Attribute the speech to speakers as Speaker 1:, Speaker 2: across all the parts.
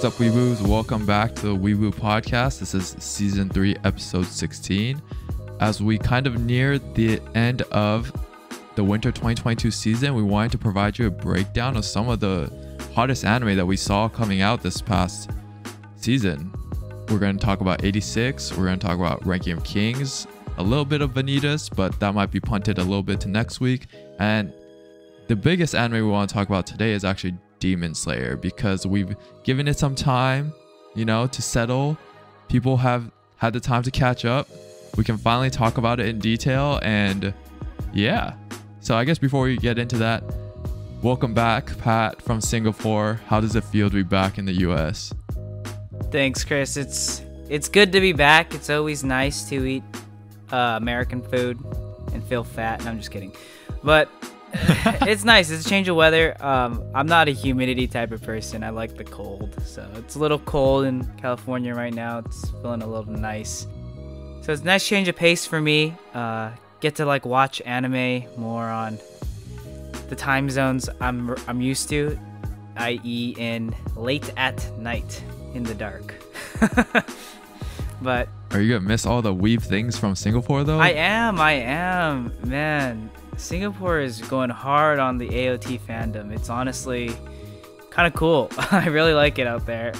Speaker 1: What's up, Weebs? Welcome back to the Weeboo podcast. This is season 3, episode 16. As we kind of near the end of the winter 2022 season, we wanted to provide you a breakdown of some of the hottest anime that we saw coming out this past season. We're going to talk about 86. We're going to talk about Ranking of Kings, a little bit of Vanitas, but that might be punted a little bit to next week. And the biggest anime we want to talk about today is actually Demon Slayer, because we've given it some time, to settle. People have had the time to catch up. We can finally talk about it in detail, and yeah. So I guess before we get into that, welcome back, Pat from Singapore. How does it feel to be back in the US?
Speaker 2: Thanks, Chris. It's good to be back. It's always nice to eat American food and feel fat. And I'm just kidding, but it's nice. It's a change of weather. I'm not a humidity type of person. I like the cold, so it's a little cold in California right now. It's feeling a little nice, so it's a nice change of pace for me. Get to watch anime more on the time zones I'm used to, i.e. in late at night in the dark. But
Speaker 1: are you gonna miss all the weeb things from Singapore though?
Speaker 2: I am, man. Singapore is going hard on the AOT fandom. It's honestly kind of cool. I really like it out there.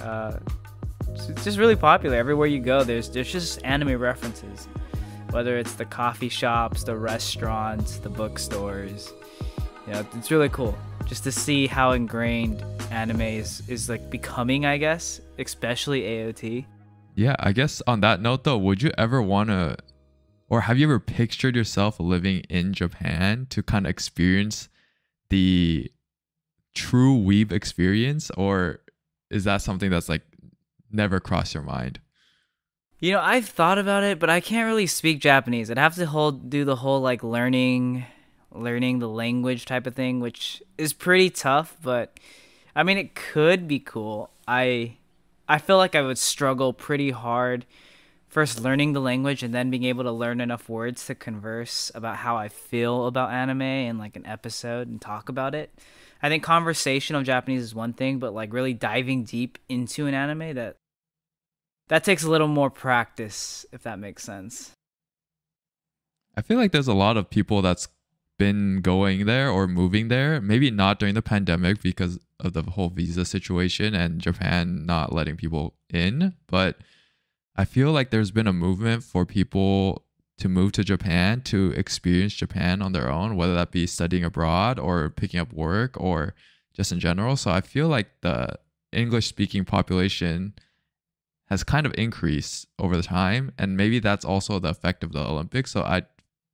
Speaker 2: It's just really popular. Everywhere you go, there's just anime references. Whether it's the coffee shops, the restaurants, the bookstores. It's really cool just to see how ingrained anime is becoming, I guess, especially AOT.
Speaker 1: Yeah, I guess on that note though, would you ever want to, or have you ever pictured yourself living in Japan to kind of experience the true weeb experience, or is that something that's never crossed your mind?
Speaker 2: I've thought about it, but I can't really speak Japanese. I'd have to do the whole learning the language type of thing, which is pretty tough, but I mean, it could be cool. I feel like I would struggle pretty hard first learning the language and then being able to learn enough words to converse about how I feel about anime in an episode and talk about it. I think conversational Japanese is one thing, but really diving deep into an anime, that takes a little more practice, if that makes sense.
Speaker 1: I feel like there's a lot of people that's been going there or moving there, maybe not during the pandemic because of the whole visa situation and Japan not letting people in, but I feel like there's been a movement for people to move to Japan to experience Japan on their own, whether that be studying abroad or picking up work or just in general. So I feel like the English speaking population has kind of increased over the time, and maybe that's also the effect of the Olympics. So I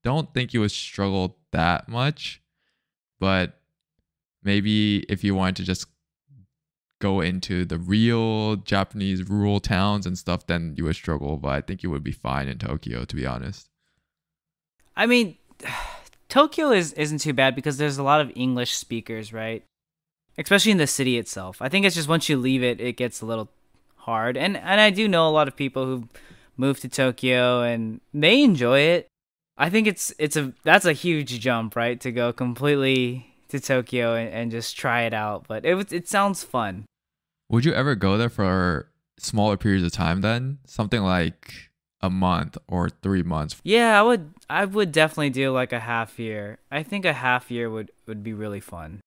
Speaker 1: don't think you would struggle that much, but maybe if you wanted to just go into the real Japanese rural towns and stuff, then you would struggle, but I think you would be fine in Tokyo, to be honest.
Speaker 2: I mean, Tokyo isn't too bad because there's a lot of English speakers, right? Especially in the city itself. I think it's just once you leave it, it gets a little hard. And I do know a lot of people who moved to Tokyo and they enjoy it. I think that's a huge jump, right? To go completely to Tokyo and just try it out. But it sounds fun.
Speaker 1: Would you ever go there for smaller periods of time then? Something like a month or 3 months?
Speaker 2: Yeah, I would definitely do a half year. I think a half year would be really fun.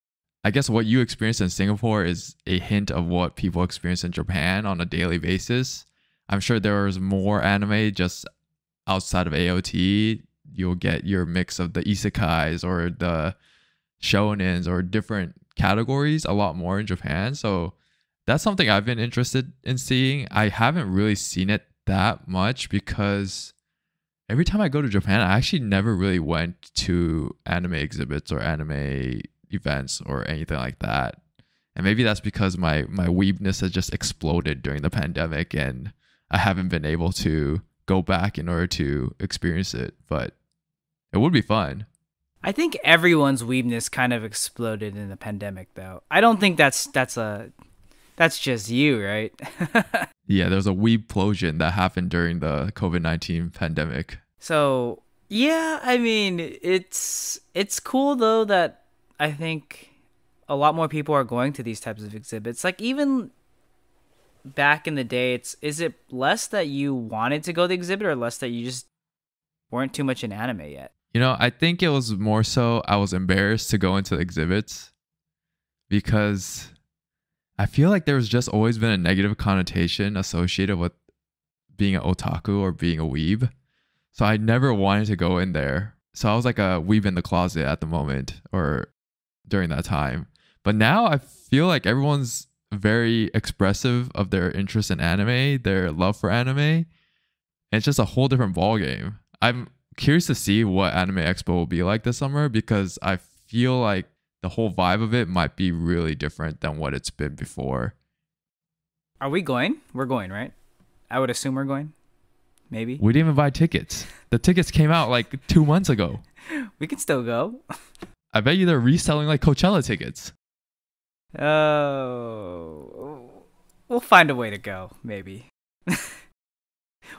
Speaker 1: I guess what you experience in Singapore is a hint of what people experience in Japan on a daily basis. I'm sure there's more anime just outside of AOT. You'll get your mix of the isekais or the shonens or different categories a lot more in Japan. So that's something I've been interested in seeing. I haven't really seen it that much because every time I go to Japan, I actually never really went to anime exhibits or anime events or anything like that. And maybe that's because my weebness has just exploded during the pandemic and I haven't been able to go back in order to experience it, but it would be fun.
Speaker 2: I think everyone's weebness kind of exploded in the pandemic, though. I don't think that's just you, right?
Speaker 1: Yeah, there's a weebplosion that happened during the COVID-19 pandemic.
Speaker 2: So yeah, I mean, it's cool though that I think a lot more people are going to these types of exhibits. Even back in the day, is it less that you wanted to go to the exhibit or less that you just weren't too much in anime yet?
Speaker 1: I think it was more so I was embarrassed to go into the exhibits because I feel like there's just always been a negative connotation associated with being an otaku or being a weeb. So I never wanted to go in there. So I was like a weeb in the closet at the moment or during that time. But now I feel like everyone's very expressive of their interest in anime, their love for anime. And it's just a whole different ballgame. I'm curious to see what Anime Expo will be like this summer because I feel like the whole vibe of it might be really different than what it's been before.
Speaker 2: Are we going? We're going, right? I would assume we're going. Maybe.
Speaker 1: We didn't even buy tickets. The tickets came out like 2 months ago.
Speaker 2: We can still go.
Speaker 1: I bet you they're reselling like Coachella tickets.
Speaker 2: Oh, we'll find a way to go, maybe.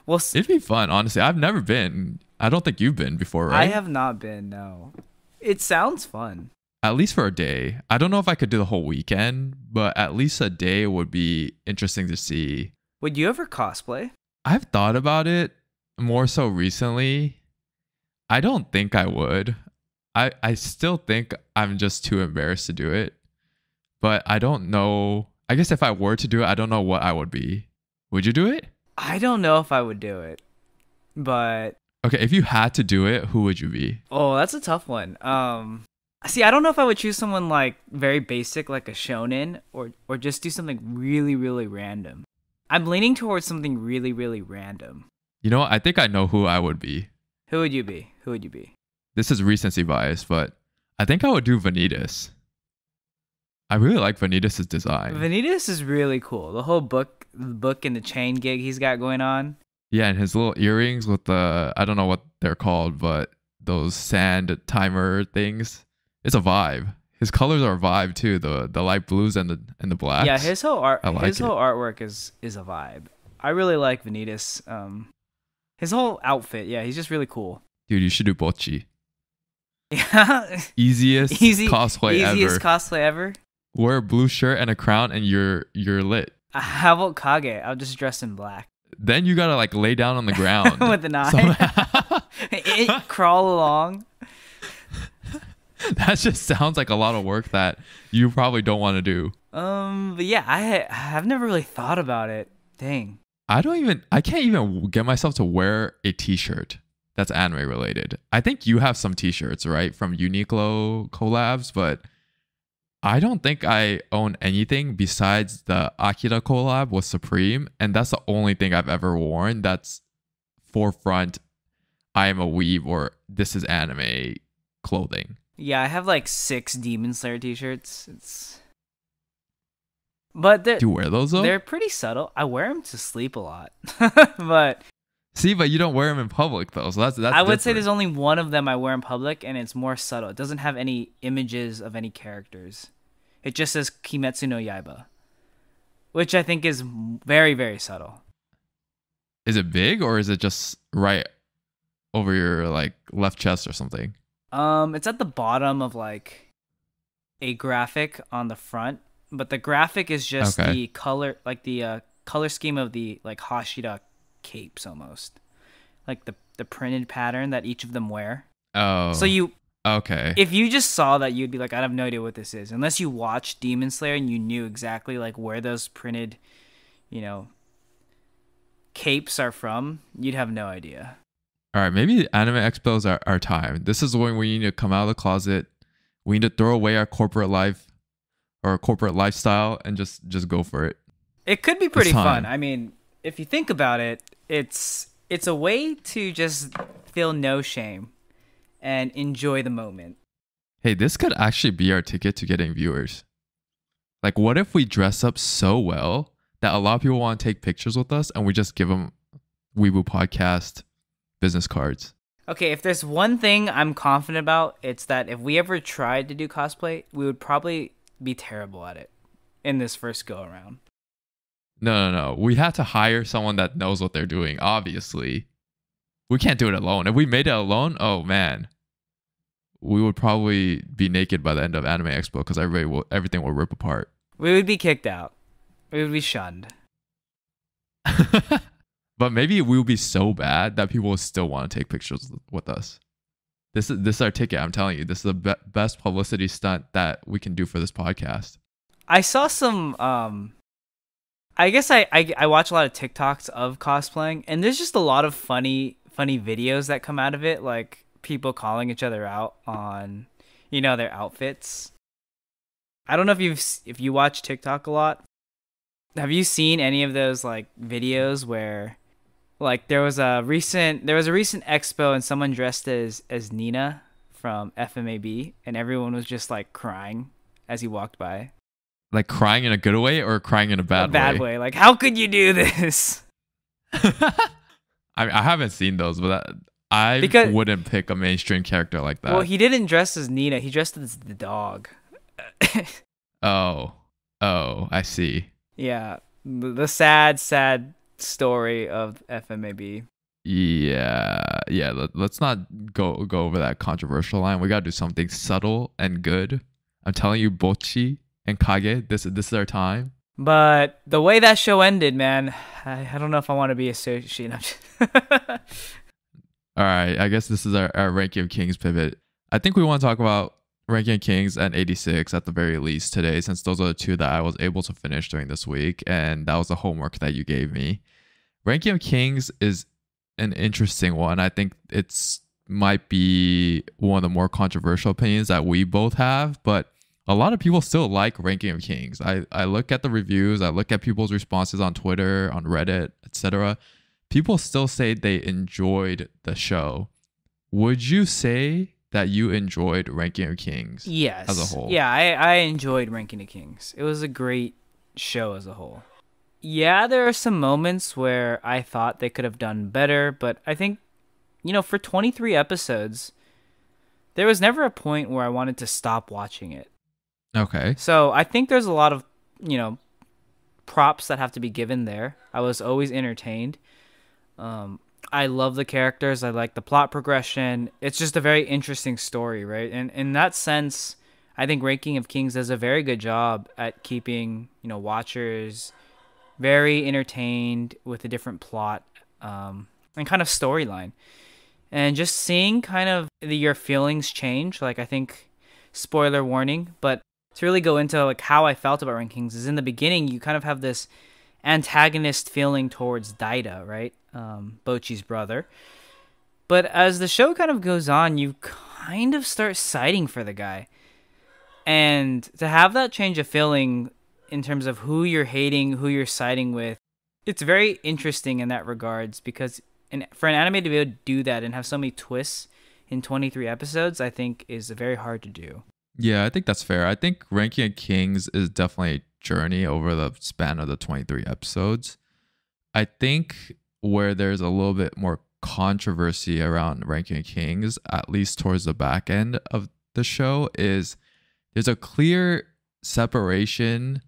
Speaker 1: It'd be fun, honestly. I've never been. I don't think you've been before, right?
Speaker 2: I have not been, no. It sounds fun.
Speaker 1: At least for a day. I don't know if I could do the whole weekend, but at least a day would be interesting to see.
Speaker 2: Would you ever cosplay?
Speaker 1: I've thought about it more so recently. I don't think I would. I still think I'm just too embarrassed to do it. But I don't know. I guess if I were to do it, I don't know what I would be. Would you do it?
Speaker 2: I don't know if I would do it. But
Speaker 1: okay, if you had to do it, who would you be?
Speaker 2: Oh, that's a tough one. See, I don't know if I would choose someone like very basic like a shonen or just do something really, really random. I'm leaning towards something really, really random.
Speaker 1: You know what? I think I know who I would be.
Speaker 2: Who would you be? Who would you be?
Speaker 1: This is recency bias, but I think I would do Vanitas. I really like Vanitas' design.
Speaker 2: Vanitas is really cool. The whole book and the chain gig he's got going on.
Speaker 1: Yeah, and his little earrings with the, I don't know what they're called, but those sand timer things. It's a vibe. His colors are a vibe too. The light blues and the blacks.
Speaker 2: Yeah, his whole art,
Speaker 1: whole
Speaker 2: artwork is a vibe. I really like Vanitas. His whole outfit, yeah, he's just really cool.
Speaker 1: Dude, you should do Bocchi.
Speaker 2: Yeah.
Speaker 1: Easiest cosplay ever. Wear a blue shirt and a crown and you're lit.
Speaker 2: How about Kage? I'll just dress in black.
Speaker 1: Then you gotta like lay down on the ground.
Speaker 2: With the knife. Crawl along.
Speaker 1: That just sounds like a lot of work that you probably don't want to do.
Speaker 2: But yeah, I've never really thought about it. Dang.
Speaker 1: I can't even get myself to wear a t-shirt that's anime related. I think you have some t-shirts, right? From Uniqlo collabs, but I don't think I own anything besides the Akira collab with Supreme. And that's the only thing I've ever worn that's forefront, I am a weeb or this is anime clothing.
Speaker 2: Yeah, I have like 6 Demon Slayer t-shirts. But
Speaker 1: do you wear those though?
Speaker 2: They're pretty subtle. I wear them to sleep a lot. But
Speaker 1: you don't wear them in public though. So that's
Speaker 2: I would say there's only one of them I wear in public and it's more subtle. It doesn't have any images of any characters. It just says Kimetsu no Yaiba, which I think is very, very subtle.
Speaker 1: Is it big or is it just right over your like left chest or something?
Speaker 2: It's at the bottom of like a graphic on the front, but the graphic is just the color, like the color scheme of the like Hashira capes almost, like the printed pattern that each of them wear.
Speaker 1: Oh,
Speaker 2: so
Speaker 1: okay.
Speaker 2: If you just saw that, you'd be like, I have no idea what this is, unless you watched Demon Slayer and you knew exactly like where those printed, capes are from. You'd have no idea.
Speaker 1: All right, maybe Anime Expo is our time. This is when we need to come out of the closet. We need to throw away our corporate life or our corporate lifestyle and just go for it.
Speaker 2: It could be pretty fun. I mean, if you think about it, it's a way to just feel no shame and enjoy the moment.
Speaker 1: Hey, this could actually be our ticket to getting viewers. Like, what if we dress up so well that a lot of people want to take pictures with us and we just give them Weeboo Podcast business cards?
Speaker 2: Okay, if there's one thing I'm confident about, it's that if we ever tried to do cosplay, we would probably be terrible at it in this first go around.
Speaker 1: No. We have to hire someone that knows what they're doing, obviously. We can't do it alone. If we made it alone, oh man. We would probably be naked by the end of Anime Expo because everything will rip apart.
Speaker 2: We would be kicked out. We would be shunned.
Speaker 1: But maybe we'll be so bad that people will still want to take pictures with us. This is our ticket. I'm telling you, this is the best publicity stunt that we can do for this podcast.
Speaker 2: I saw some. I guess I watch a lot of TikToks of cosplaying, and there's just a lot of funny videos that come out of it, like people calling each other out on, their outfits. I don't know if you watch TikTok a lot. Have you seen any of those like videos where, like, there was a recent expo and someone dressed as Nina from FMAB, and everyone was just like crying as he walked by.
Speaker 1: Like crying in a good way or crying in a bad way?
Speaker 2: A bad way. Like, how could you do this?
Speaker 1: I haven't seen those, but I wouldn't pick a mainstream character like that.
Speaker 2: Well, he didn't dress as Nina. He dressed as the dog.
Speaker 1: Oh, I see.
Speaker 2: Yeah, the sad story of FMAB.
Speaker 1: Yeah. Let's not go over that controversial line. We gotta do something subtle and good. I'm telling you, Bochi and Kage, this is our time.
Speaker 2: But the way that show ended, man, I don't know if I want to be associated.
Speaker 1: All right, I guess this is our Ranking of Kings pivot. I think we want to talk about Ranking of Kings and 86 at the very least today, since those are the two that I was able to finish during this week, and that was the homework that you gave me. Ranking of Kings is an interesting one. I think it's might be one of the more controversial opinions that we both have, but a lot of people still like Ranking of Kings. I look at the reviews, I look at people's responses on Twitter, on Reddit, etc. People still say they enjoyed the show. Would you say that you enjoyed Ranking of Kings?
Speaker 2: Yes.
Speaker 1: As a whole?
Speaker 2: Yeah, I enjoyed Ranking of Kings. It was a great show as a whole. Yeah, there are some moments where I thought they could have done better, but I think, for 23 episodes, there was never a point where I wanted to stop watching it.
Speaker 1: Okay.
Speaker 2: So I think there's a lot of, props that have to be given there. I was always entertained. I love the characters. I like the plot progression. It's just a very interesting story, right? And in that sense, I think Ranking of Kings does a very good job at keeping, watchers very entertained with a different plot and kind of storyline. And just seeing kind of your feelings change, like, I think, spoiler warning, but to really go into like how I felt about Rankings is in the beginning, you kind of have this antagonist feeling towards Daida, right? Bochi's brother. But as the show kind of goes on, you kind of start siding for the guy. And to have that change of feeling in terms of who you're hating, who you're siding with, it's very interesting in that regards, because for an anime to be able to do that and have so many twists in 23 episodes, I think is very hard to do.
Speaker 1: Yeah, I think that's fair. I think Ranking of Kings is definitely a journey over the span of the 23 episodes. I think where there's a little bit more controversy around Ranking of Kings, at least towards the back end of the show, is there's a clear separation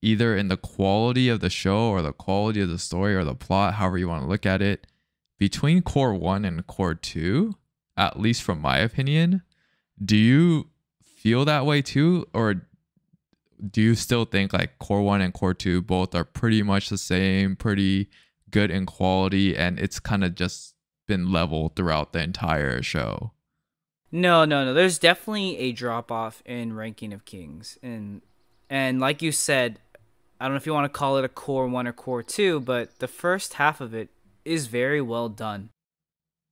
Speaker 1: either in the quality of the show or the quality of the story or the plot, however you want to look at it, between Core 1 and Core 2, at least from my opinion. Do you feel that way too, or do you still think like Core 1 and Core 2 both are pretty much the same, pretty good in quality, and it's kind of just been level throughout the entire show?
Speaker 2: No. There's definitely a drop off in Ranking of Kings, and like you said, I don't know if you want to call it a Core 1 or Core 2, but the first half of it is very well done.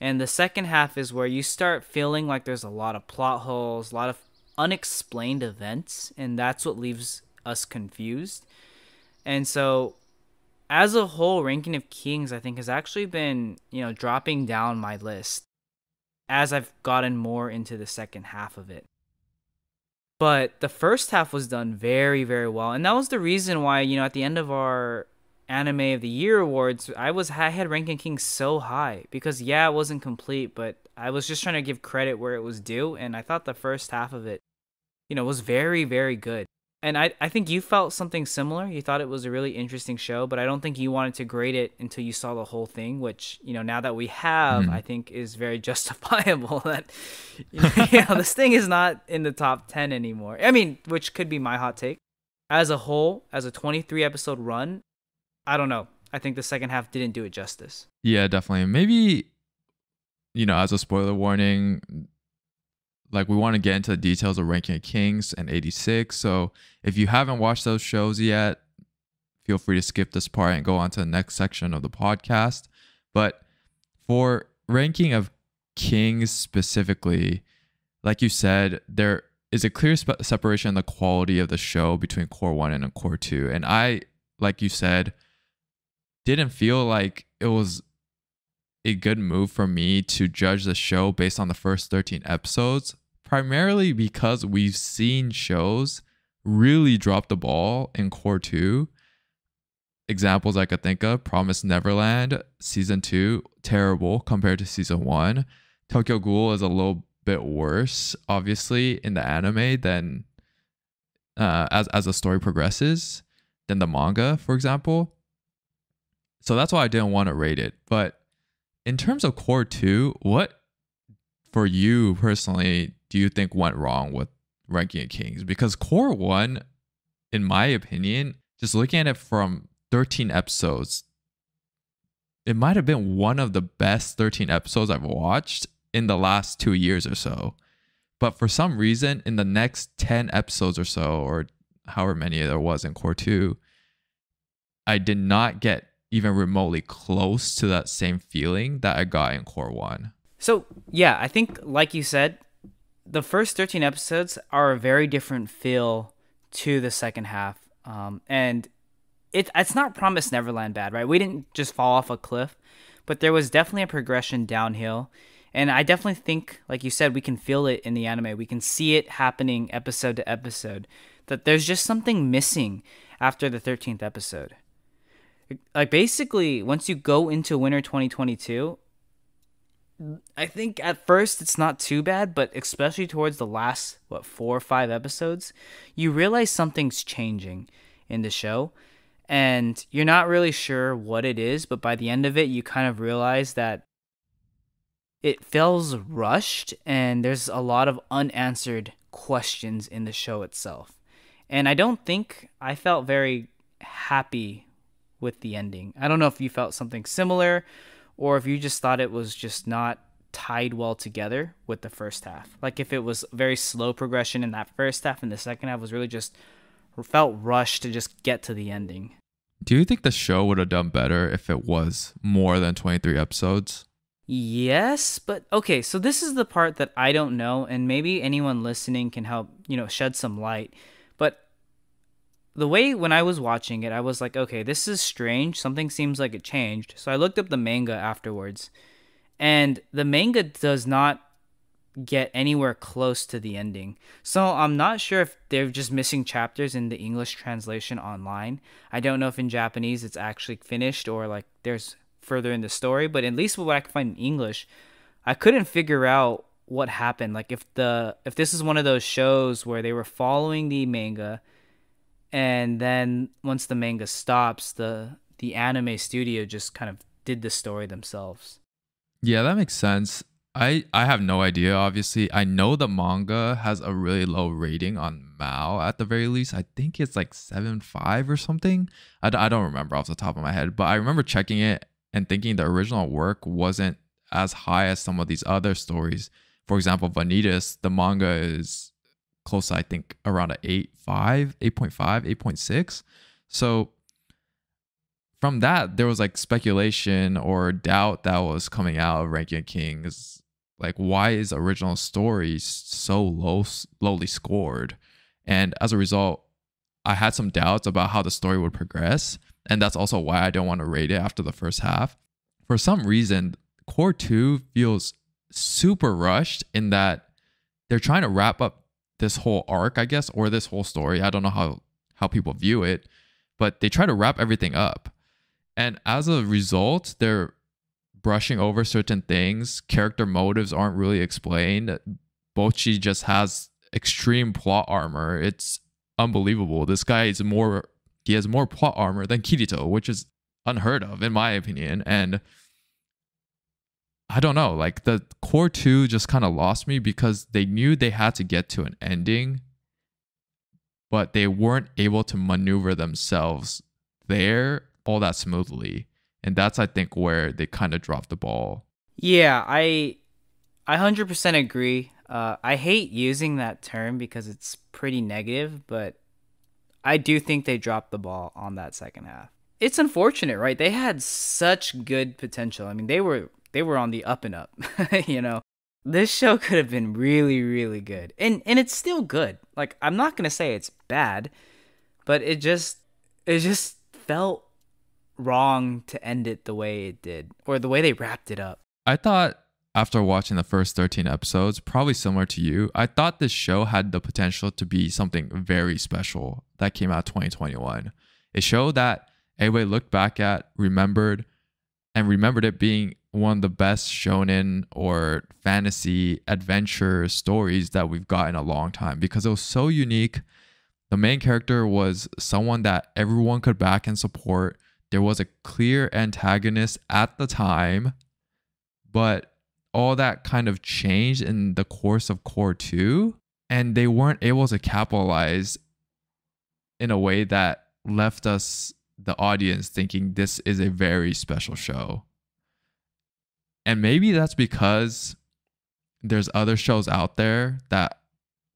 Speaker 2: And the second half is where you start feeling like there's a lot of plot holes, a lot of unexplained events, and that's what leaves us confused. And so as a whole, Ranking of Kings, I think, has actually been, dropping down my list as I've gotten more into the second half of it. But the first half was done very, very well, and that was the reason why, at the end of our Anime of the Year awards, I had Ranking Kings so high, because it wasn't complete, but I was just trying to give credit where it was due, and I thought the first half of it, was very, very good. And I think you felt something similar. You thought it was a really interesting show, but I don't think you wanted to grade it until you saw the whole thing, which, now that we have, I think is very justifiable that, this thing is not in the top 10 anymore. I mean, which could be my hot take. As a whole, as a 23 episode run, I don't know. I think the second half didn't do it justice.
Speaker 1: Yeah, definitely. Maybe, as a spoiler warning, like we want to get into the details of Ranking of Kings and 86. So if you haven't watched those shows yet, feel free to skip this part and go on to the next section of the podcast. But for Ranking of Kings specifically, like you said, there is a clear separation in the quality of the show between Core 1 and Core 2. And I, like you said, didn't feel like it was a good move for me to judge the show based on the first 13 episodes, primarily because we've seen shows really drop the ball in Core 2. Examples I could think of: Promised Neverland season 2, terrible compared to season 1. Tokyo Ghoul is a little bit worse, obviously, in the anime than as the story progresses than the manga, for example. So that's why I didn't want to rate it. But in terms of Core 2, what for you personally do you think went wrong with Ranking of Kings? Because Core 1, in my opinion, just looking at it from 13 episodes, it might have been one of the best 13 episodes I've watched in the last 2 years or so. But for some reason, in the next 10 episodes or so, or however many there was in Core 2, I did not get even remotely close to that same feeling that I got in Core 1.
Speaker 2: So, yeah, I think, like you said, the first 13 episodes are a very different feel to the second half. And it's not Promised Neverland bad, right? We didn't just fall off a cliff, but there was definitely a progression downhill. And I definitely think, like you said, we can feel it in the anime. We can see it happening episode to episode, that there's just something missing after the 13th episode. Like, basically, once you go into winter 2022, I think at first it's not too bad, but especially towards the last, 4 or 5 episodes, you realize something's changing in the show. And you're not really sure what it is, but by the end of it, you kind of realize that it feels rushed and there's a lot of unanswered questions in the show itself. And I don't think I felt very happy with the ending. I don't know if you felt something similar or if you just thought it was just not tied well together with the first half. Like if it was very slow progression in that first half and the second half was really just felt rushed to just get to the ending.
Speaker 1: Do you think the show would have done better if it was more than 23 episodes?
Speaker 2: Yes, but okay, so this is the part that I don't know, and maybe anyone listening can help, shed some light. But the way when I was watching it, I was like, okay, this is strange. Something seems like it changed. So I looked up the manga afterwards, and the manga does not get anywhere close to the ending. So I'm not sure if they're just missing chapters in the English translation online. I don't know if in Japanese it's actually finished or like there's further in the story, but at least what I could find in English, I couldn't figure out what happened. Like if this is one of those shows where they were following the manga and then once the manga stops, the anime studio just kind of did the story themselves.
Speaker 1: Yeah, that makes sense. I have no idea, obviously. I know the manga has a really low rating on Mao at the very least. I think it's like 7.5 or something. I don't remember off the top of my head, but I remember checking it and thinking the original work wasn't as high as some of these other stories. For example, Vanitas, the manga is close to, I think, around an 8.5, 8.6. So from that, there was like speculation or doubt that was coming out of Ranking of Kings. Like, why is the original story so lowly scored? And as a result, I had some doubts about how the story would progress. And that's also why I don't want to rate it after the first half. For some reason, Core 2 feels super rushed in that they're trying to wrap up this whole arc, I guess, or this whole story. I don't know how people view it, but they try to wrap everything up. And as a result, they're brushing over certain things. Character motives aren't really explained. Bochi just has extreme plot armor. It's unbelievable. This guy has more plot armor than Kirito, which is unheard of in my opinion. And I don't know, like the Core 2 just kind of lost me because they knew they had to get to an ending, but they weren't able to maneuver themselves there all that smoothly. And that's, I think, where they kind of dropped the ball.
Speaker 2: Yeah, I 100% agree. I hate using that term because it's pretty negative, but I do think they dropped the ball on that second half. It's unfortunate, right? They had such good potential. I mean, they were on the up and up, you know. This show could have been really, really good. And it's still good. Like, I'm not going to say it's bad, but it just felt wrong to end it the way it did, or the way they wrapped it up.
Speaker 1: I thought after watching the first 13 episodes, probably similar to you, I thought this show had the potential to be something very special that came out 2021. A show that everybody looked back at, remembered it being one of the best shonen or fantasy adventure stories that we've got in a long time, because it was so unique. The main character was someone that everyone could back and support. There was a clear antagonist at the time, but all that kind of changed in the course of Core 2, and they weren't able to capitalize in a way that left us, the audience, thinking this is a very special show. And maybe that's because there's other shows out there that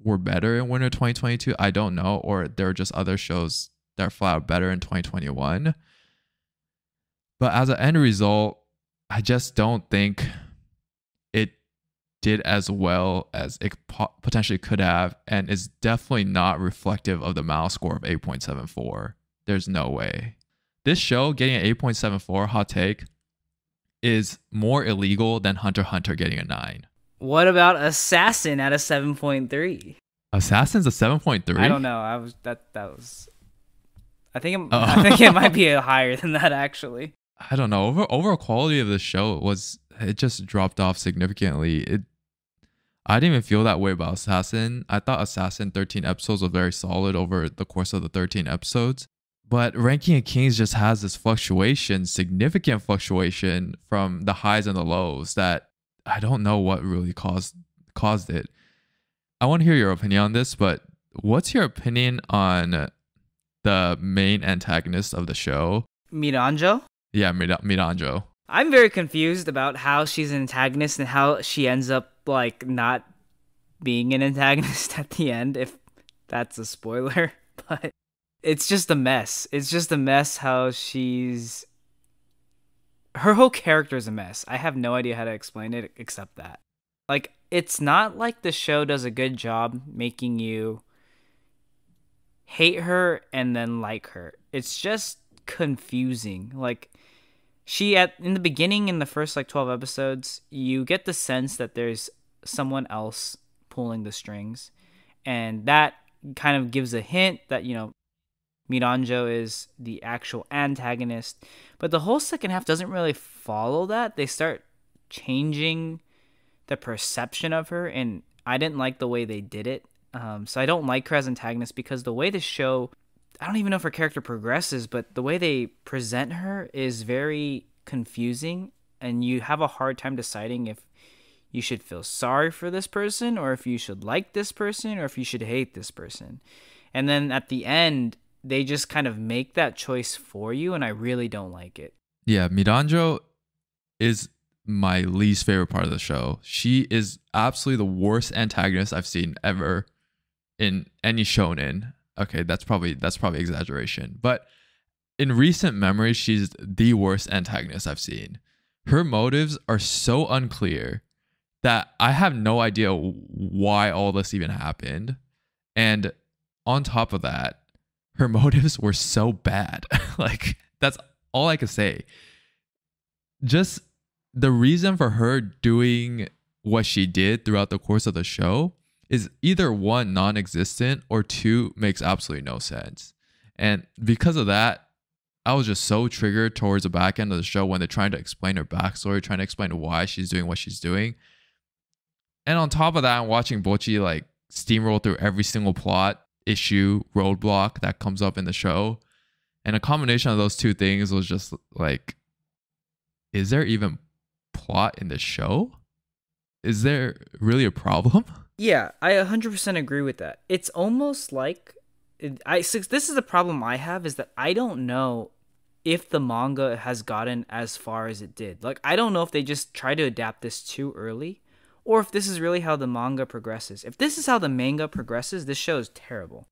Speaker 1: were better in winter 2022. I don't know. Or there are just other shows that are flat out better in 2021. But as an end result, I just don't think it did as well as it potentially could have. And it's definitely not reflective of the MAL score of 8.74. There's no way. This show getting an 8.74, hot take, is more illegal than Hunter x Hunter getting a 9.
Speaker 2: What about Assassin at a 7.3?
Speaker 1: Assassin's a 7.3?
Speaker 2: I don't know. I think it might be higher than that, actually.
Speaker 1: I don't know. Overall quality of the show it just dropped off significantly. I didn't even feel that way about Assassin. I thought Assassin 13 episodes was very solid over the course of the 13 episodes. But Ranking of Kings just has this fluctuation, significant fluctuation from the highs and the lows that I don't know what really caused it. I want to hear your opinion on this, but what's your opinion on the main antagonist of the show?
Speaker 2: Miranjo?
Speaker 1: Yeah, Miranjo.
Speaker 2: I'm very confused about how she's an antagonist and how she ends up like not being an antagonist at the end, if that's a spoiler. But it's just a mess. It's just a mess how her whole character is a mess. I have no idea how to explain it except that. Like, it's not like the show does a good job making you hate her and then like her. It's just confusing. Like, in the beginning, in the first like 12 episodes, you get the sense that there's someone else pulling the strings, and that kind of gives a hint that, you know, Miranjo is the actual antagonist. But the whole second half doesn't really follow that. They start changing the perception of her, and I didn't like the way they did it. So I don't like her as antagonist because the way the show, I don't even know if her character progresses, but the way they present her is very confusing, and you have a hard time deciding if you should feel sorry for this person, or if you should like this person, or if you should hate this person. And then at the end, they just kind of make that choice for you, and I really don't like it.
Speaker 1: Yeah, Miranjo is my least favorite part of the show. She is absolutely the worst antagonist I've seen ever in any shonen. Okay, that's probably exaggeration, but in recent memory, she's the worst antagonist I've seen. Her motives are so unclear that I have no idea why all this even happened. And on top of that, her motives were so bad. Like, that's all I could say. Just the reason for her doing what she did throughout the course of the show is either one, non-existent, or two, makes absolutely no sense. And because of that, I was just so triggered towards the back end of the show when they're trying to explain her backstory, trying to explain why she's doing what she's doing. And on top of that, I'm watching Bocchi like steamroll through every single plot, issue, roadblock that comes up in the show. And a combination of those two things was just like, is there even plot in the show? Is there really a problem?
Speaker 2: Yeah, I 100% agree with that. It's almost like this is the problem I have, is that I don't know if the manga has gotten as far as it did. Like, I don't know if they just tried to adapt this too early, or if this is really how the manga progresses. If this is how the manga progresses, this show is terrible.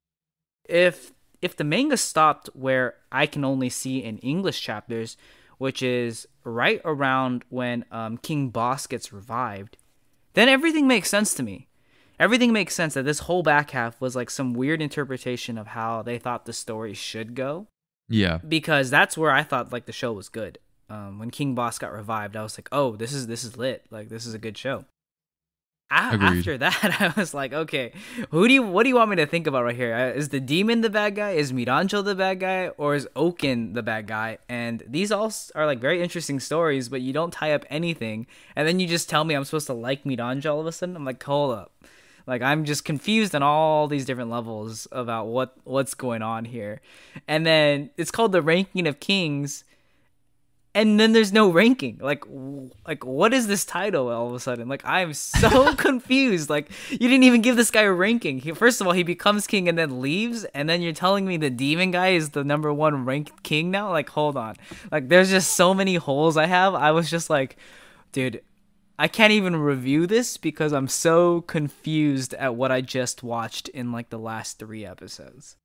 Speaker 2: If the manga stopped where I can only see in English chapters, which is right around when King Boss gets revived, then everything makes sense to me. Everything makes sense that this whole back half was like some weird interpretation of how they thought the story should go.
Speaker 1: Yeah.
Speaker 2: Because that's where I thought like the show was good. When King Boss got revived, I was like, oh, this is lit. Like, this is a good show.
Speaker 1: Agreed.
Speaker 2: After that, I was like, okay, what do you want me to think about right here? Is the demon the bad guy? Is Miranjo the bad guy? Or is Oken the bad guy? And these all are like very interesting stories, but you don't tie up anything. And then you just tell me I'm supposed to like Miranjo all of a sudden? I'm like, hold up. Like, I'm just confused on all these different levels about what's going on here. And then it's called the Ranking of Kings, and then there's no ranking. Like what is this title all of a sudden? Like, I'm so confused. Like, you didn't even give this guy a ranking. First of all, he becomes king and then leaves, and then you're telling me the demon guy is the number 1 ranked king now? Like, hold on. Like, there's just so many holes I have. I was just like, dude, I can't even review this because I'm so confused at what I just watched in like the last 3 episodes.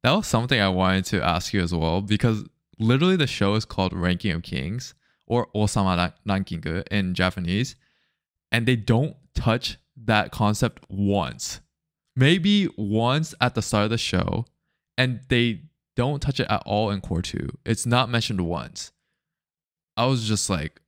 Speaker 1: That was something I wanted to ask you as well, because literally the show is called Ranking of Kings, or Osama Ranking in Japanese, and they don't touch that concept once. Maybe once at the start of the show, and they don't touch it at all in Core 2. It's not mentioned once. I was just like,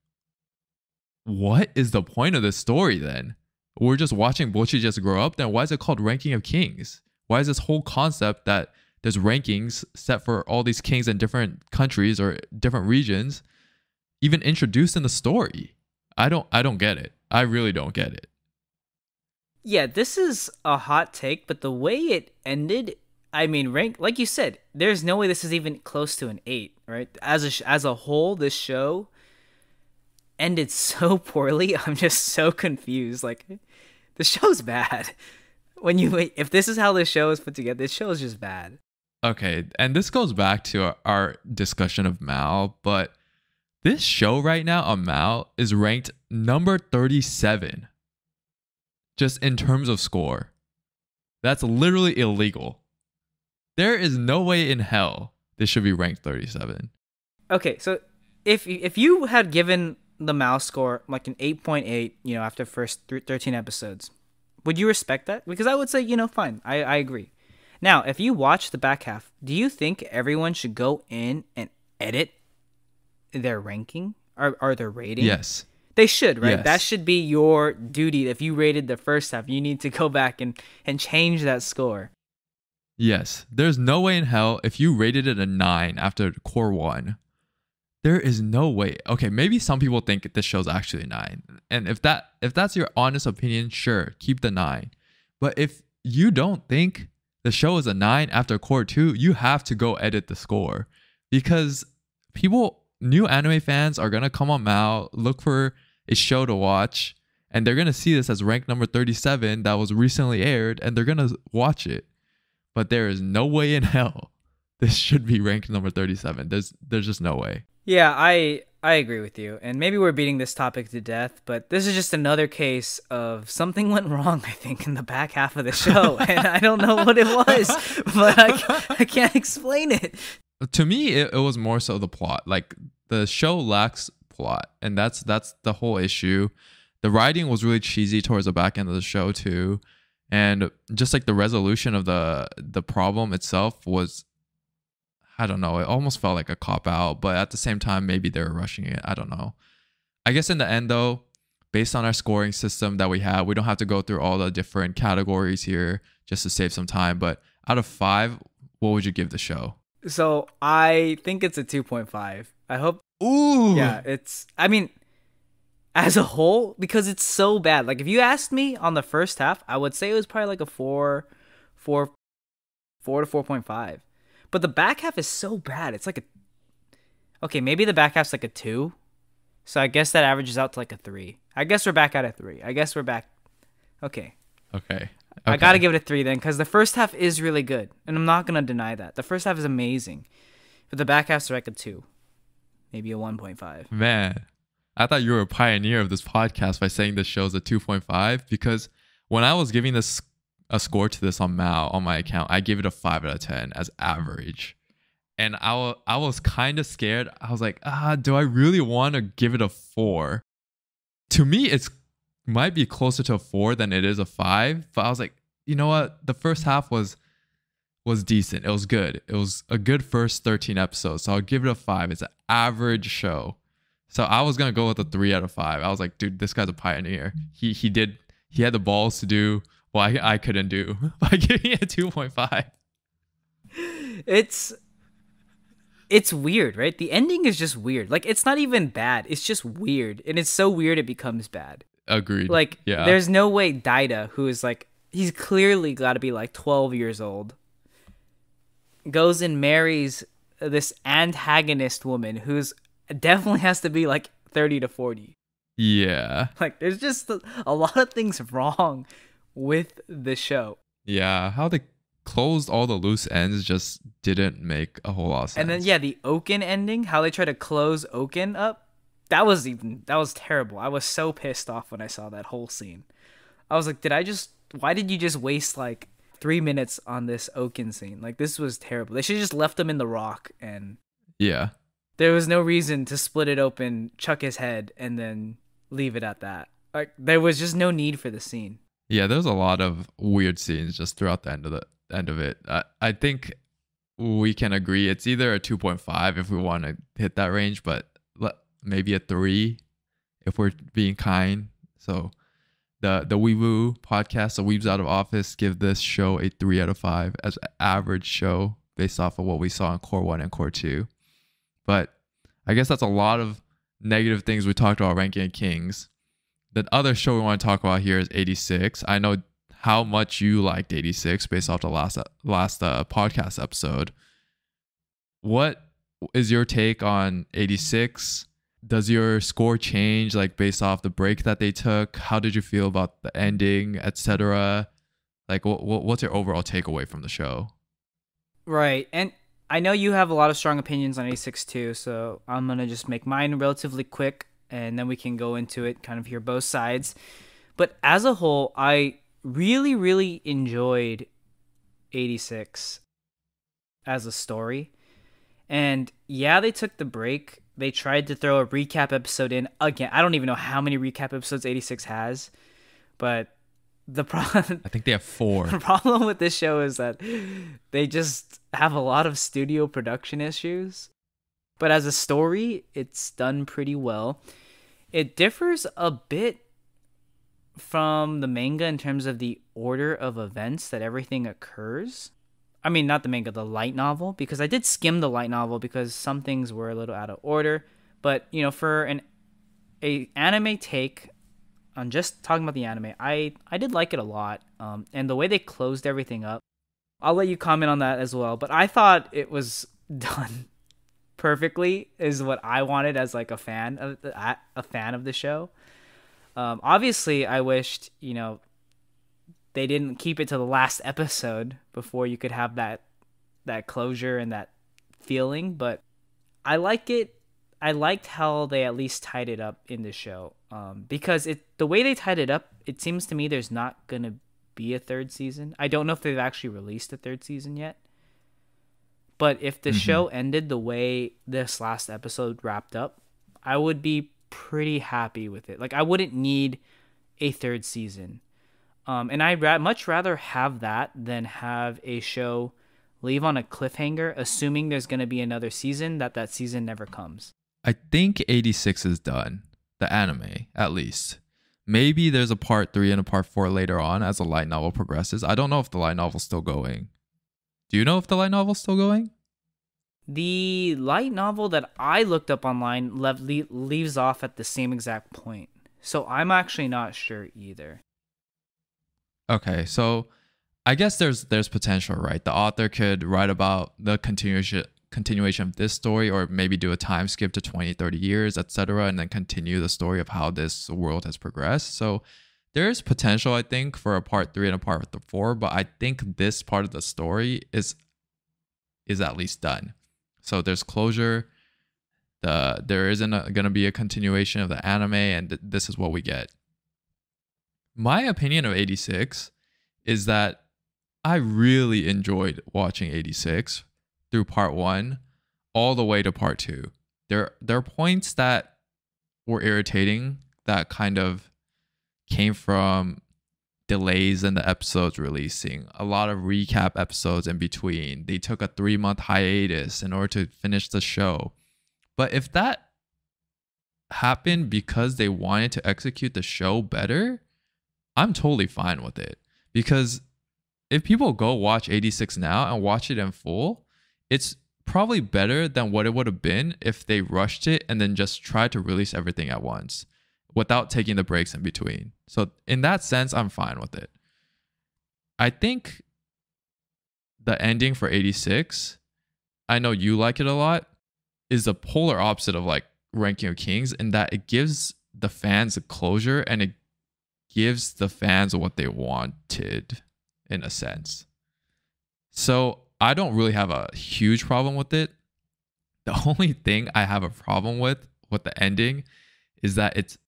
Speaker 1: what is the point of this story then? We're just watching Bochi just grow up, then why is it called Ranking of Kings? Why is this whole concept that there's rankings set for all these kings in different countries or different regions even introduced in the story? I don't get it. I really don't get it.
Speaker 2: Yeah, this is a hot take, but the way it ended, I mean, like you said, there's no way this is even close to an 8, right? As a whole, this show ended so poorly. I'm just so confused. Like, the show's bad. If this is how this show is put together, this show is just bad.
Speaker 1: Okay, and this goes back to our discussion of Mao, but this show right now on Mao is ranked number 37 just in terms of score. That's literally illegal. There is no way in hell this should be ranked 37.
Speaker 2: Okay, so if you had given the Mao score like an 8.8, after first 13 episodes, would you respect that? Because I would say, fine, I agree. Now, if you watch the back half, do you think everyone should go in and edit their ranking or their rating?
Speaker 1: Yes.
Speaker 2: They should, right?
Speaker 1: Yes.
Speaker 2: That should be your duty. If you rated the first half, you need to go back and change that score.
Speaker 1: Yes. There's no way in hell if you rated it a 9 after Core 1. There is no way. Okay, maybe some people think this show's actually a 9. And if that's your honest opinion, sure, keep the 9. But if you don't think the show is a 9 after Core 2, you have to go edit the score. Because new anime fans are going to come on Mao, look for a show to watch, and they're going to see this as rank number 37 that was recently aired, and they're going to watch it. But there is no way in hell this should be ranked number 37. There's just no way.
Speaker 2: Yeah, I agree with you. And maybe we're beating this topic to death, but this is just another case of something went wrong, I think, in the back half of the show. And I don't know what it was, but I can't explain it.
Speaker 1: To me, it was more so the plot. Like, the show lacks plot, and that's the whole issue. The writing was really cheesy towards the back end of the show too. And just like the resolution of the problem itself was, I don't know, it almost felt like a cop-out, but at the same time, maybe they were rushing it. I don't know. I guess in the end, though, based on our scoring system that we have, we don't have to go through all the different categories here just to save some time. But out of 5, what would you give the show?
Speaker 2: So I think it's a 2.5. I hope.
Speaker 1: Ooh.
Speaker 2: Yeah, I mean, as a whole, because it's so bad. Like, if you asked me on the first half, I would say it was probably like a 4 to 4.5. But the back half is so bad. It's like okay, maybe the back half's like a 2. So I guess that averages out to like a 3. I guess we're back at a 3. I guess we're back. Okay.
Speaker 1: I
Speaker 2: gotta give it a 3 then, because the first half is really good. And I'm not gonna deny that. The first half is amazing. But the back halves are like a 2, maybe a 1.5.
Speaker 1: Man, I thought you were a pioneer of this podcast by saying this show's a 2.5 because when I was giving this a score to this on Mao on my account, I gave it a 5 out of 10 as average. And I was kind of scared. I was like, do I really want to give it a 4? To me, it's might be closer to a 4 than it is a 5. But I was like, you know what? The first half was decent. It was good. It was a good first 13 episodes. So I'll give it a 5. It's an average show. So I was gonna go with a 3 out of 5. I was like, dude, this guy's a pioneer. He had the balls to do what I couldn't do by giving it a 2.5.
Speaker 2: It's weird, right? The ending is just weird. Like, it's not even bad. It's just weird. And it's so weird it becomes bad.
Speaker 1: Agreed.
Speaker 2: Like,
Speaker 1: yeah.
Speaker 2: There's no way Daida, who is like, he's clearly got to be like 12 years old, goes and marries this antagonist woman who's definitely has to be like 30 to 40.
Speaker 1: Yeah.
Speaker 2: Like, there's just a lot of things wrong with the show.
Speaker 1: Yeah. How they closed all the loose ends just didn't make a whole lot of sense.
Speaker 2: And then, yeah, the Oaken ending, how they try to close Oaken up, that was terrible. I was so pissed off when I saw that whole scene. I was like, why did you just waste like 3 minutes on this Oaken scene? Like, this was terrible. They should have just left him in the rock, and
Speaker 1: yeah,
Speaker 2: there was no reason to split it open, chuck his head, and then leave it at that. Like, there was just no need for the scene.
Speaker 1: Yeah, there's a lot of weird scenes just throughout the end of it. I think we can agree it's either a 2.5 if we want to hit that range, but maybe a 3 if we're being kind. So the Weeboo podcast, the Weebs Out of Office, give this show a 3 out of 5 as an average show based off of what we saw in Core 1 and Core 2. But I guess that's a lot of negative things we talked about ranking of Kings. The other show we want to talk about here is 86. I know how much you liked 86 based off the last podcast episode. What is your take on 86? Does your score change like based off the break that they took? How did you feel about the ending, etc.? Like, what's your overall takeaway from the show?
Speaker 2: Right, and I know you have a lot of strong opinions on 86 too, so I'm gonna just make mine relatively quick, and then we can go into it, kind of hear both sides. But as a whole, I really, really enjoyed 86 as a story. And yeah, they took the break. They tried to throw a recap episode in again. I don't even know how many recap episodes 86 has, but the problem,
Speaker 1: I think they have 4.
Speaker 2: The problem with this show is that they just have a lot of studio production issues. But as a story, it's done pretty well. It differs a bit from the manga in terms of the order of events that everything occurs. I mean, not the manga, the light novel, because I did skim the light novel because some things were a little out of order. But, you know, for a anime take on just talking about the anime, I did like it a lot. And the way they closed everything up, I'll let you comment on that as well. But I thought it was done perfectly, is what I wanted as like a fan of the show. Obviously, I wished, you know, they didn't keep it to the last episode before you could have that closure and that feeling, but I like it. I liked how they at least tied it up in the show, because the way they tied it up, it seems to me there's not going to be a third season. I don't know if they've actually released a third season yet, but if the show ended the way this last episode wrapped up, I would be pretty happy with it. Like, I wouldn't need a third season. And I'd much rather have that than have a show leave on a cliffhanger, assuming there's going to be another season, that season never comes.
Speaker 1: I think 86 is done. The anime, at least. Maybe there's a part 3 and a part 4 later on as the light novel progresses. I don't know if the light novel's still going. Do you know if the light novel's still going?
Speaker 2: The light novel that I looked up online leaves off at the same exact point. So I'm actually not sure either.
Speaker 1: Okay, so I guess there's potential, right? The author could write about the continuation of this story, or maybe do a time skip to 20, 30 years, etc., and then continue the story of how this world has progressed. So there's potential, I think, for a part 3 and a part 4, but I think this part of the story is at least done. So there's closure. There isn't going to be a continuation of the anime, and this is what we get. My opinion of 86 is that I really enjoyed watching 86 through part 1 all the way to part 2. There are points that were irritating that kind of came from delays in the episodes releasing, a lot of recap episodes in between. They took a 3-month hiatus in order to finish the show. But if that happened because they wanted to execute the show better, I'm totally fine with it. Because if people go watch 86 now and watch it in full, it's probably better than what it would have been if they rushed it and then just tried to release everything at once without taking the breaks in between. So in that sense, I'm fine with it. I think the ending for 86, I know you like it a lot, is the polar opposite of like Ranking of Kings, in that it gives the fans a closure and it gives the fans what they wanted in a sense. So I don't really have a huge problem with it. The only thing I have a problem with the ending is that it's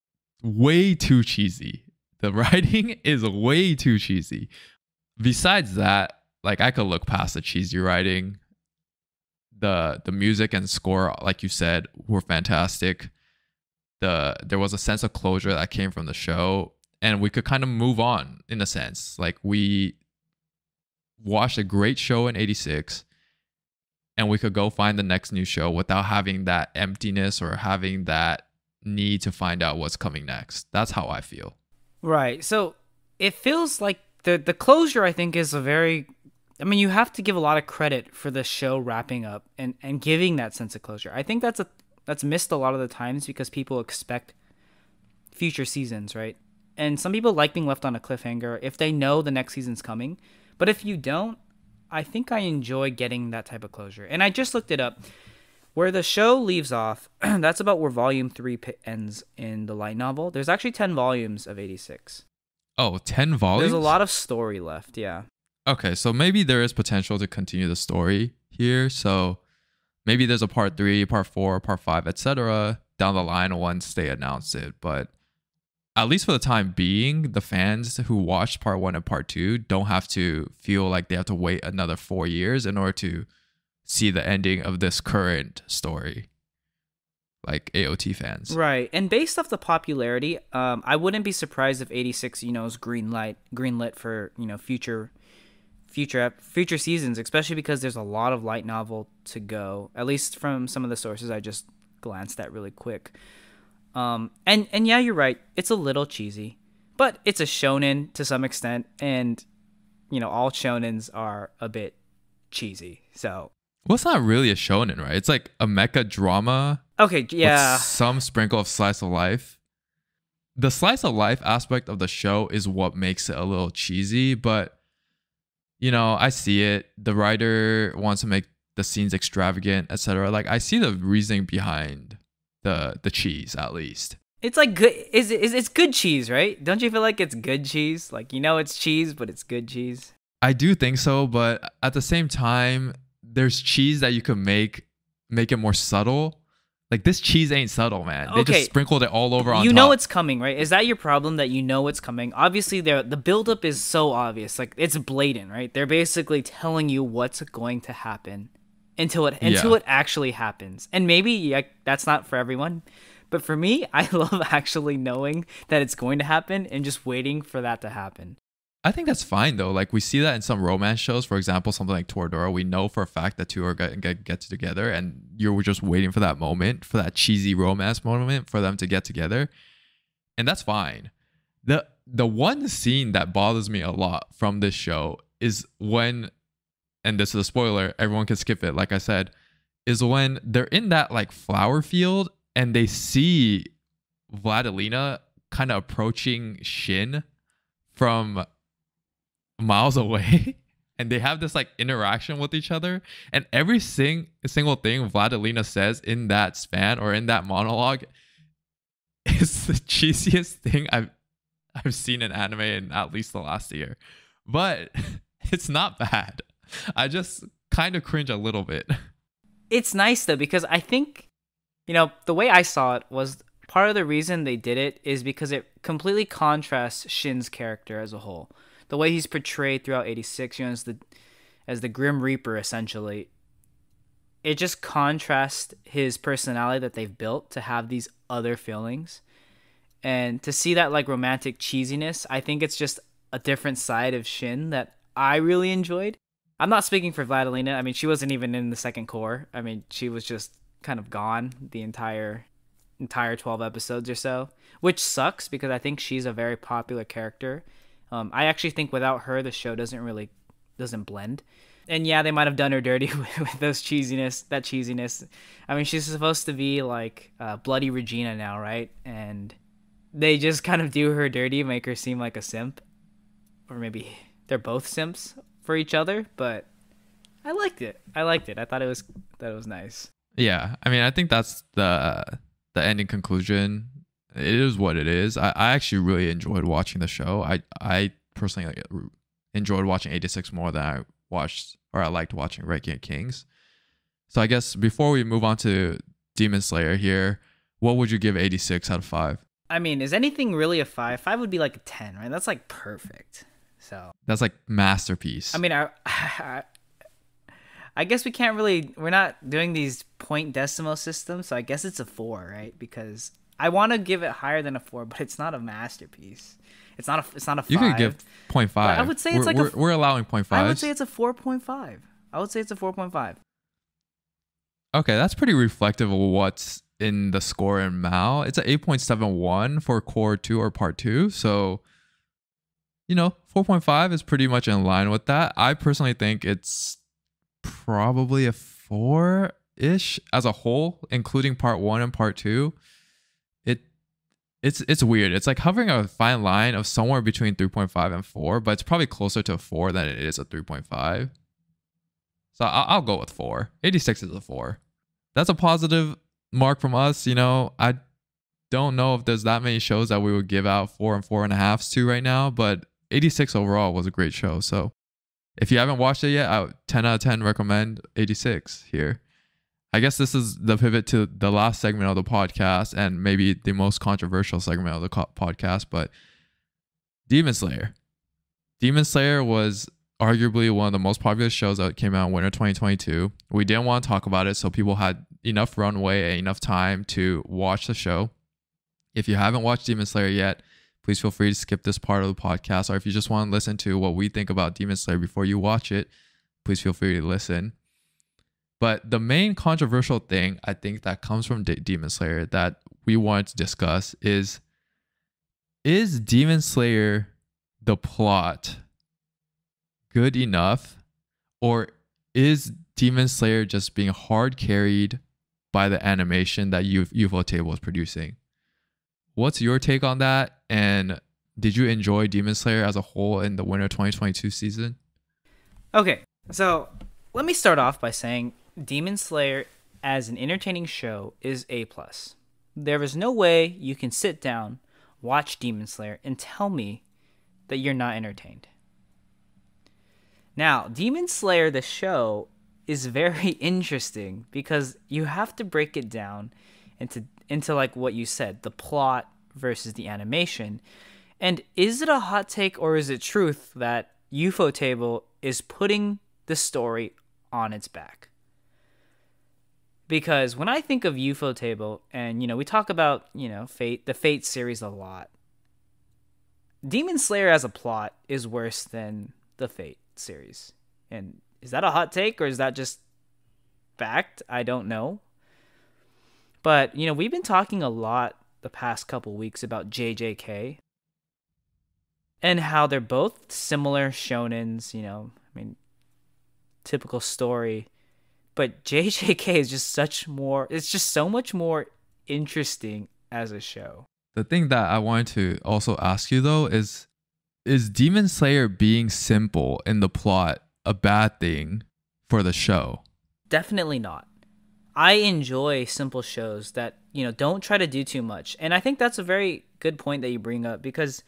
Speaker 1: way too cheesy. The writing is way too cheesy. Besides that, like, I could look past the cheesy writing. The music and score, like you said, were fantastic. There was a sense of closure that came from the show, and we could kind of move on in a sense. Like, we watched a great show in 86, and we could go find the next new show without having that emptiness or having that need to find out what's coming next. That's how I feel.
Speaker 2: Right. So it feels like the closure, I think, is a very... I mean, you have to give a lot of credit for the show wrapping up and giving that sense of closure. I think that's missed a lot of the times because people expect future seasons, right? And some people like being left on a cliffhanger if they know the next season's coming. But if you don't, I think I enjoy getting that type of closure. And I just looked it up. Where the show leaves off, that's about where volume 3 ends in the light novel. There's actually 10 volumes of 86.
Speaker 1: Oh, 10 volumes?
Speaker 2: There's a lot of story left, yeah.
Speaker 1: Okay, so maybe there is potential to continue the story here. So maybe there's a part 3, part 4, part 5, etc. down the line once they announce it. But at least for the time being, the fans who watched part 1 and part 2 don't have to feel like they have to wait another 4 years in order to see the ending of this current story, like AOT fans.
Speaker 2: Right. And based off the popularity, I wouldn't be surprised if 86, is greenlit for, future seasons, especially because there's a lot of light novel to go, at least from some of the sources I just glanced at really quick. And yeah, you're right. It's a little cheesy, but it's a shonen to some extent. And, all shonens are a bit cheesy. So.
Speaker 1: Well, it's not really a shonen, right? It's like a mecha drama.
Speaker 2: Okay, yeah.
Speaker 1: With some sprinkle of slice of life. The slice of life aspect of the show is what makes it a little cheesy, but I see it. The writer wants to make the scenes extravagant, etc. Like, I see the reasoning behind the cheese, at least.
Speaker 2: It's like good. It's good cheese, right? Don't you feel like it's good cheese? Like, it's cheese, but it's good cheese.
Speaker 1: I do think so, but at the same time, there's cheese that you could make it more subtle. Like, this cheese ain't subtle, man. They just sprinkled it all over on top.
Speaker 2: You know it's coming, right? Is that your problem, that you know it's coming? Obviously, the buildup is so obvious. Like, it's blatant, right? They're basically telling you what's going to happen until it actually happens. And maybe that's not for everyone. But for me, I love actually knowing that it's going to happen and just waiting for that to happen.
Speaker 1: I think that's fine, though. Like, we see that in some romance shows. For example, something like Toradora. We know for a fact that two are going to get together, and you're just waiting for that moment, for that cheesy romance moment, for them to get together. And that's fine. The one scene that bothers me a lot from this show is when, and this is a spoiler, everyone can skip it, like I said, is when they're in that, like, flower field, and they see Vladilena kind of approaching Shin from miles away, and they have this, like, interaction with each other, and every single thing Vladilena says in that span or in that monologue is the cheesiest thing I've seen in anime in at least the last year. But it's not bad. I just kind of cringe a little bit.
Speaker 2: It's nice though, because I think, the way I saw it was part of the reason they did it is because it completely contrasts Shin's character as a whole. The way he's portrayed throughout 86, as the Grim Reaper essentially. It just contrasts his personality that they've built to have these other feelings. And to see that like romantic cheesiness, I think it's just a different side of Shin that I really enjoyed. I'm not speaking for Vladilena. I mean, she wasn't even in the second core. I mean, she was just kind of gone the entire 12 episodes or so, which sucks because I think she's a very popular character. I actually think without her, the show doesn't blend. And yeah, they might have done her dirty with that cheesiness. I mean, she's supposed to be like Bloody Regina now, right? And they just kind of do her dirty, make her seem like a simp. Or maybe they're both simps for each other, but I liked it. I thought it was nice.
Speaker 1: Yeah, I mean, I think that's the ending conclusion. It is what it is. I actually really enjoyed watching the show. I personally enjoyed watching 86 more than I liked watching Reiki and Kings. So I guess before we move on to Demon Slayer here, what would you give 86 out of 5?
Speaker 2: I mean, is anything really a 5? 5 would be like a 10, right? That's like perfect. So
Speaker 1: that's like masterpiece.
Speaker 2: I mean, I guess we're not doing these point decimal systems, so I guess it's a 4, right? Because I want to give it higher than a 4, but it's not a masterpiece. It's not a 5.
Speaker 1: You could give 0.5.
Speaker 2: I would say
Speaker 1: we're allowing 0.5.
Speaker 2: I would say it's a 4.5.
Speaker 1: Okay, that's pretty reflective of what's in the score in Mao. It's an 8.71 for core 2 or part 2. So, 4.5 is pretty much in line with that. I personally think it's probably a 4-ish as a whole, including part 1 and part 2. It's weird. It's like hovering a fine line of somewhere between 3.5 and 4, but it's probably closer to a 4 than it is a 3.5. So I'll go with 4. 86 is a 4. That's a positive mark from us. I don't know if there's that many shows that we would give out 4 and 4.5s to right now, but 86 overall was a great show. So if you haven't watched it yet, I would 10 out of 10 recommend 86 here. I guess this is the pivot to the last segment of the podcast and maybe the most controversial segment of the podcast, but Demon Slayer. Demon Slayer was arguably one of the most popular shows that came out in winter 2022. We didn't want to talk about it, so people had enough runway and enough time to watch the show. If you haven't watched Demon Slayer yet, please feel free to skip this part of the podcast, or if you just want to listen to what we think about Demon Slayer before you watch it, please feel free to listen. But the main controversial thing I think that comes from Demon Slayer that we wanted to discuss is Demon Slayer the plot good enough, or is Demon Slayer just being hard carried by the animation that Ufotable is producing? What's your take on that? And did you enjoy Demon Slayer as a whole in the winter 2022 season?
Speaker 2: Okay, so let me start off by saying Demon Slayer as an entertaining show is A+. There is no way you can sit down, watch Demon Slayer, and tell me that you're not entertained. Now, Demon Slayer, the show, is very interesting because you have to break it down into like what you said, the plot versus the animation. And is it a hot take or is it truth that Ufotable is putting the story on its back? Because when I think of Ufotable, and we talk about Fate, the Fate series a lot, Demon Slayer as a plot is worse than the Fate series. And is that a hot take or is that just fact? I don't know. But we've been talking a lot the past couple weeks about JJK and how they're both similar shonens. Typical story. But JJK is just it's just so much more interesting as a show.
Speaker 1: The thing that I wanted to also ask you though is Demon Slayer being simple in the plot a bad thing for the show?
Speaker 2: Definitely not. I enjoy simple shows that, don't try to do too much. And I think that's a very good point that you bring up because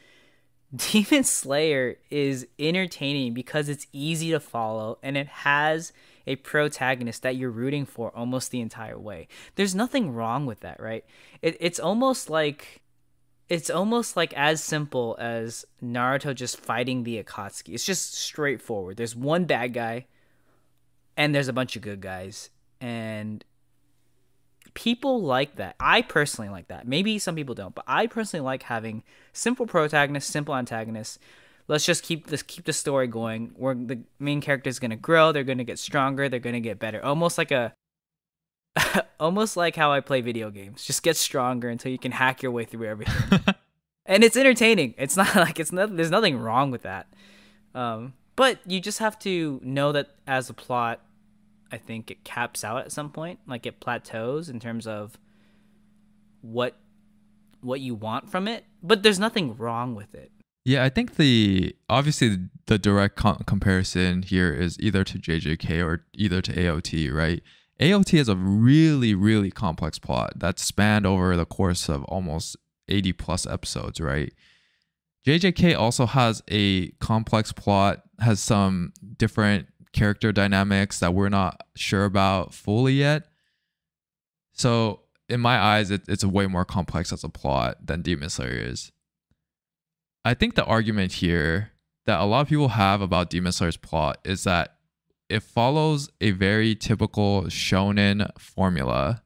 Speaker 2: Demon Slayer is entertaining because it's easy to follow and it has a protagonist that you're rooting for almost the entire way. There's nothing wrong with that, right? It's almost like as simple as Naruto just fighting the Akatsuki. It's just straightforward. There's one bad guy and there's a bunch of good guys. And people like that. I personally like that. Maybe some people don't, but I personally like having simple protagonists, simple antagonists. Let's just keep the story going. Where the main character is gonna grow, they're gonna get stronger, they're gonna get better. Almost like how I play video games. Just get stronger until you can hack your way through everything. And it's entertaining. It's not like there's nothing wrong with that. But you just have to know that as a plot, I think it caps out at some point. Like it plateaus in terms of what you want from it. But there's nothing wrong with it.
Speaker 1: Yeah, I think obviously the direct comparison here is either to JJK or either to AOT, right? AOT is a really, really complex plot that spanned over the course of almost 80 plus episodes, right? JJK also has a complex plot, has some different character dynamics that we're not sure about fully yet. So in my eyes, it's way more complex as a plot than Demon Slayer is. I think the argument here that a lot of people have about Demon Slayer's plot is that it follows a very typical shonen formula,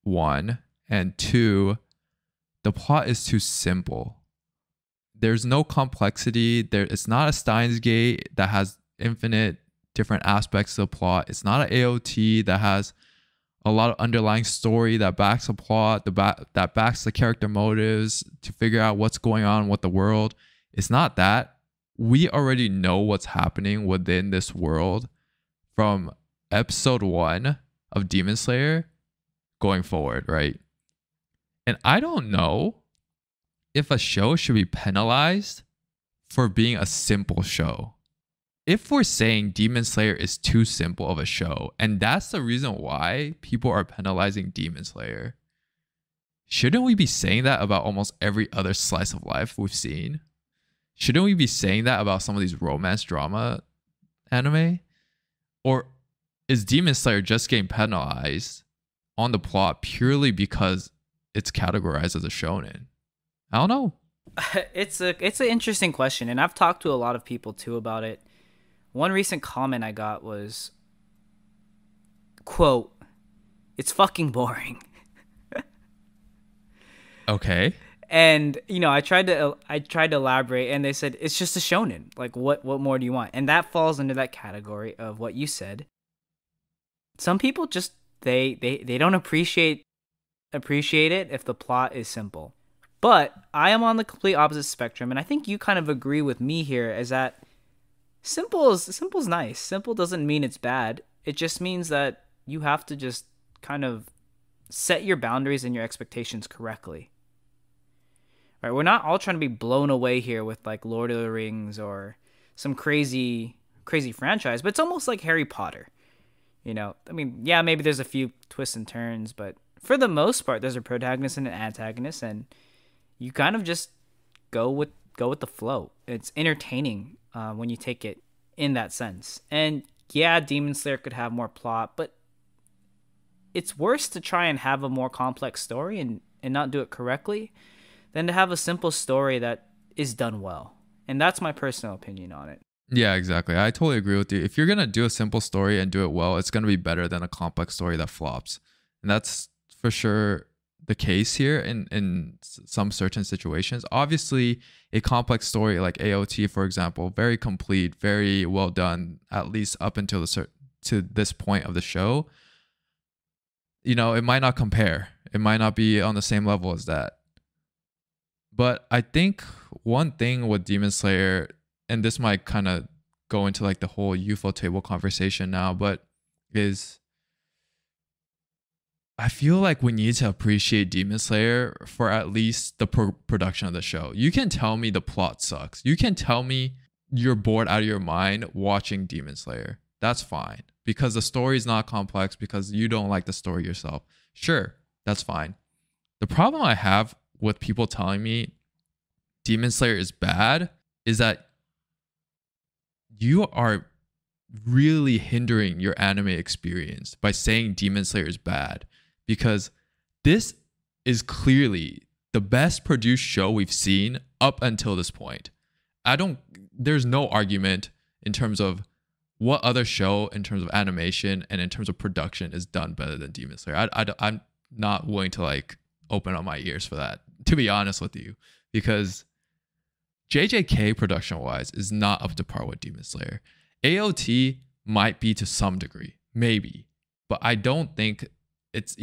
Speaker 1: one, and two, the plot is too simple. There's no complexity. It's not a Steins Gate that has infinite different aspects of the plot. It's not an AOT that has a lot of underlying story that backs a plot, that backs the character motives to figure out what's going on with the world. It's not that. We already know what's happening within this world from episode 1 of Demon Slayer going forward, right? And I don't know if a show should be penalized for being a simple show. If we're saying Demon Slayer is too simple of a show, and that's the reason why people are penalizing Demon Slayer, shouldn't we be saying that about almost every other slice of life we've seen? Shouldn't we be saying that about some of these romance drama anime? Or is Demon Slayer just getting penalized on the plot purely because it's categorized as a shonen? I don't know.
Speaker 2: It's an interesting question, and I've talked to a lot of people too about it. One recent comment I got was, quote, "It's fucking boring."
Speaker 1: Okay.
Speaker 2: And I tried to elaborate, and they said it's just a shonen. Like, what more do you want? And that falls under that category of what you said. Some people just they don't appreciate it if the plot is simple. But I am on the complete opposite spectrum, and I think you kind of agree with me here, is that simple's nice. Simple doesn't mean it's bad. It just means that you have to just kind of set your boundaries and your expectations correctly. Right? We're not all trying to be blown away here with like Lord of the Rings or some crazy franchise, but it's almost like Harry Potter. I mean, yeah, maybe there's a few twists and turns, but for the most part, there's a protagonist and an antagonist, and you kind of just go with the flow. It's entertaining when you take it in that sense. And yeah, Demon Slayer could have more plot, but it's worse to try and have a more complex story and not do it correctly than to have a simple story that is done well. And that's my personal opinion on it.
Speaker 1: Yeah, exactly. I totally agree with you. If you're going to do a simple story and do it well, it's going to be better than a complex story that flops. And that's for sure the case here in some certain situations. Obviously, a complex story like AOT, for example, very complete, very well done, at least up until to this point of the show. It might not compare. It might not be on the same level as that. But I think one thing with Demon Slayer, and this might kind of go into like the whole UFO table conversation now, but is I feel like we need to appreciate Demon Slayer for at least the production of the show. You can tell me the plot sucks. You can tell me you're bored out of your mind watching Demon Slayer. That's fine. Because the story is not complex, because you don't like the story yourself. Sure, that's fine. The problem I have with people telling me Demon Slayer is bad is that you are really hindering your anime experience by saying Demon Slayer is bad, because this is clearly the best produced show we've seen up until this point. There's no argument in terms of what other show in terms of animation and in terms of production is done better than Demon Slayer. I'm not willing to like open up my ears for that, to be honest with you, because JJK production wise is not up to par with Demon Slayer. AOT might be to some degree, maybe, but I don't think it's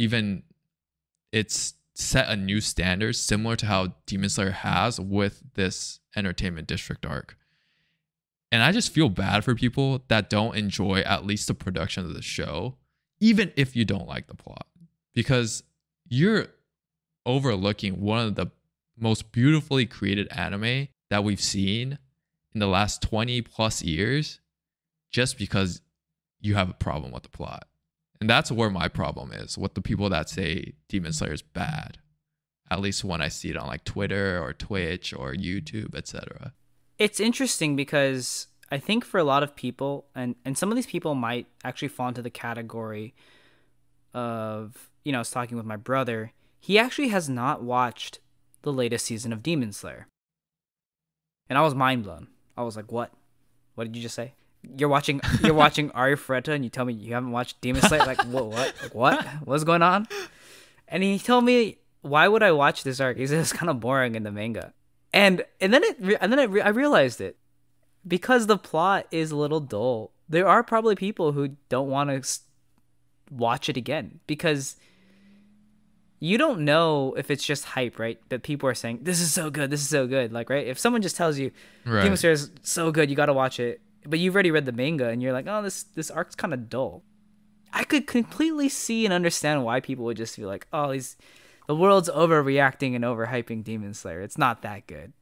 Speaker 1: set a new standard similar to how Demon Slayer has with this Entertainment District arc. And I just feel bad for people that don't enjoy at least the production of the show, even if you don't like the plot, because you're overlooking one of the most beautifully created anime that we've seen in the last 20 plus years just because you have a problem with the plot. And that's where my problem is with the people that say Demon Slayer is bad, at least when I see it on like Twitter or Twitch or YouTube, etc.
Speaker 2: It's interesting because I think for a lot of people, and some of these people might actually fall into the category of, I was talking with my brother. He actually has not watched the latest season of Demon Slayer. And I was mind blown. I was like, what? What did you just say? You're watching Arifureta and you tell me you haven't watched Demon Slayer? Like, what? Like, what? What's going on? And he told me, why would I watch this arc? He said it's kind of boring in the manga. And then I realized it. Because the plot is a little dull, there are probably people who don't want to watch it again, because you don't know if it's just hype, right? That people are saying, this is so good, like, right? If someone just tells you, right, Demon Slayer is so good, you got to watch it, but you've already read the manga and you're like, oh, this arc's kind of dull. I could completely see and understand why people would just feel like, oh, the world's overreacting and overhyping Demon Slayer. It's not that good.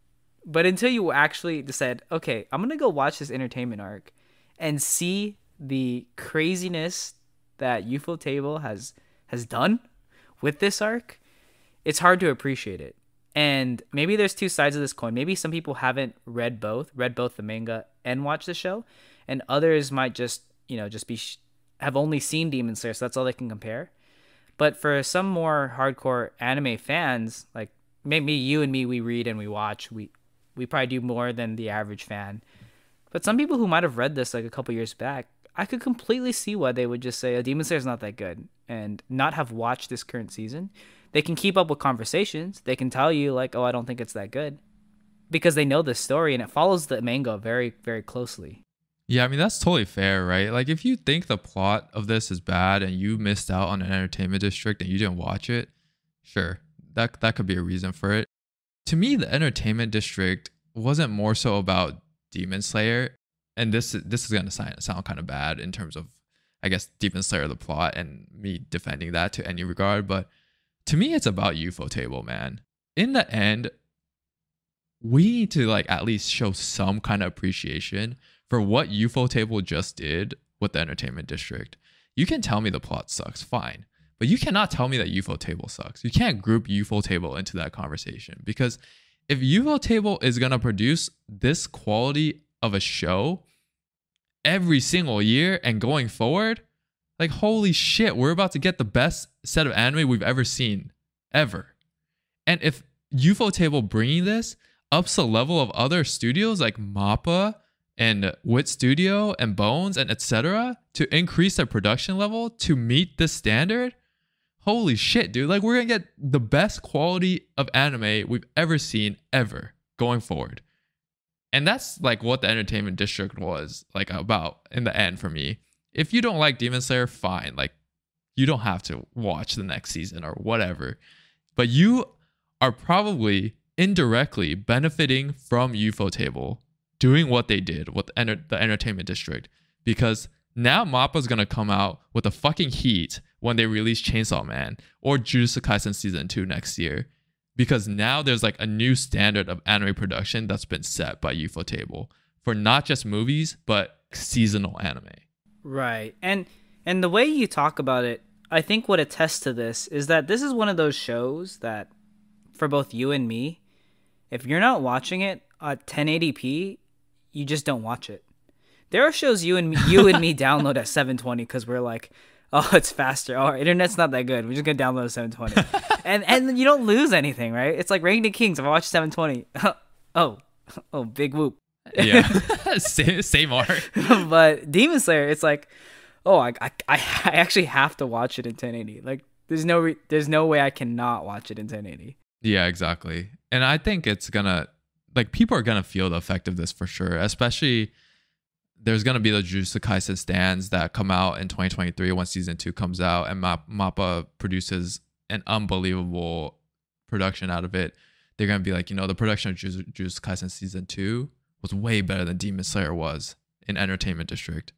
Speaker 2: But until you actually decide, okay, I'm going to go watch this entertainment arc and see the craziness that Ufotable has done with this arc, it's hard to appreciate it. And maybe there's two sides of this coin. Maybe some people haven't read both the manga and watched the show, and others might just have only seen Demon Slayer, so that's all they can compare. But for some more hardcore anime fans, like maybe you and me, we read and we watch. We probably do more than the average fan. But some people who might have read this like a couple years back, I could completely see why they would just say, Demon Slayer is not that good, and not have watched this current season. They can keep up with conversations. They can tell you like, oh, I don't think it's that good, because they know the story and it follows the manga very, very closely.
Speaker 1: Yeah, I mean, that's totally fair, right? Like, if you think the plot of this is bad and you missed out on an Entertainment District and you didn't watch it, sure, that could be a reason for it. To me, the Entertainment District wasn't more so about Demon Slayer, and this is going to sound kind of bad in terms of, I guess, Demon Slayer, the plot, and me defending that to any regard, but to me, it's about Ufotable, man. In the end, we need to like at least show some kind of appreciation for what Ufotable just did with the Entertainment District. You can tell me the plot sucks, fine. But you cannot tell me that Ufotable sucks. You can't group Ufotable into that conversation, because if Ufotable is going to produce this quality of a show every single year and going forward, like, holy shit, we're about to get the best set of anime we've ever seen, ever. And if Ufotable bringing this ups the level of other studios like MAPPA and Wit Studio and Bones and etc. to increase their production level to meet this standard, holy shit, dude. Like, we're going to get the best quality of anime we've ever seen, ever, going forward. And that's like what the Entertainment District was like about in the end for me. If you don't like Demon Slayer, fine. Like, you don't have to watch the next season or whatever. But you are probably indirectly benefiting from Ufotable doing what they did with the Entertainment District. Because now MAPPA's going to come out with a fucking heat when they release Chainsaw Man or Jujutsu Kaisen Season 2 next year. Because now there's like a new standard of anime production that's been set by Ufotable for not just movies, but seasonal anime.
Speaker 2: Right. And the way you talk about it, I think what attests to this is that this is one of those shows that, for both you and me, If you're not watching it at 1080p, you just don't watch it. There are shows you and me download at 720 because we're like, oh, it's faster. Oh, our internet's not that good. We're just gonna download 720, and you don't lose anything, right? It's like Reign of Kings. If I watch 720, oh, big whoop.
Speaker 1: Yeah, same art.
Speaker 2: But Demon Slayer, it's like, oh, I actually have to watch it in 1080. Like, there's no way I cannot watch it in 1080.
Speaker 1: Yeah, exactly. And I think it's gonna, like, people are gonna feel the effect of this for sure. Especially, there's gonna be the Jujutsu Kaisen stands that come out in 2023 when season 2 comes out, and Mappa produces an unbelievable production out of it. They're gonna be like, the production of Jujutsu Kaisen season 2 was way better than Demon Slayer was in Entertainment District.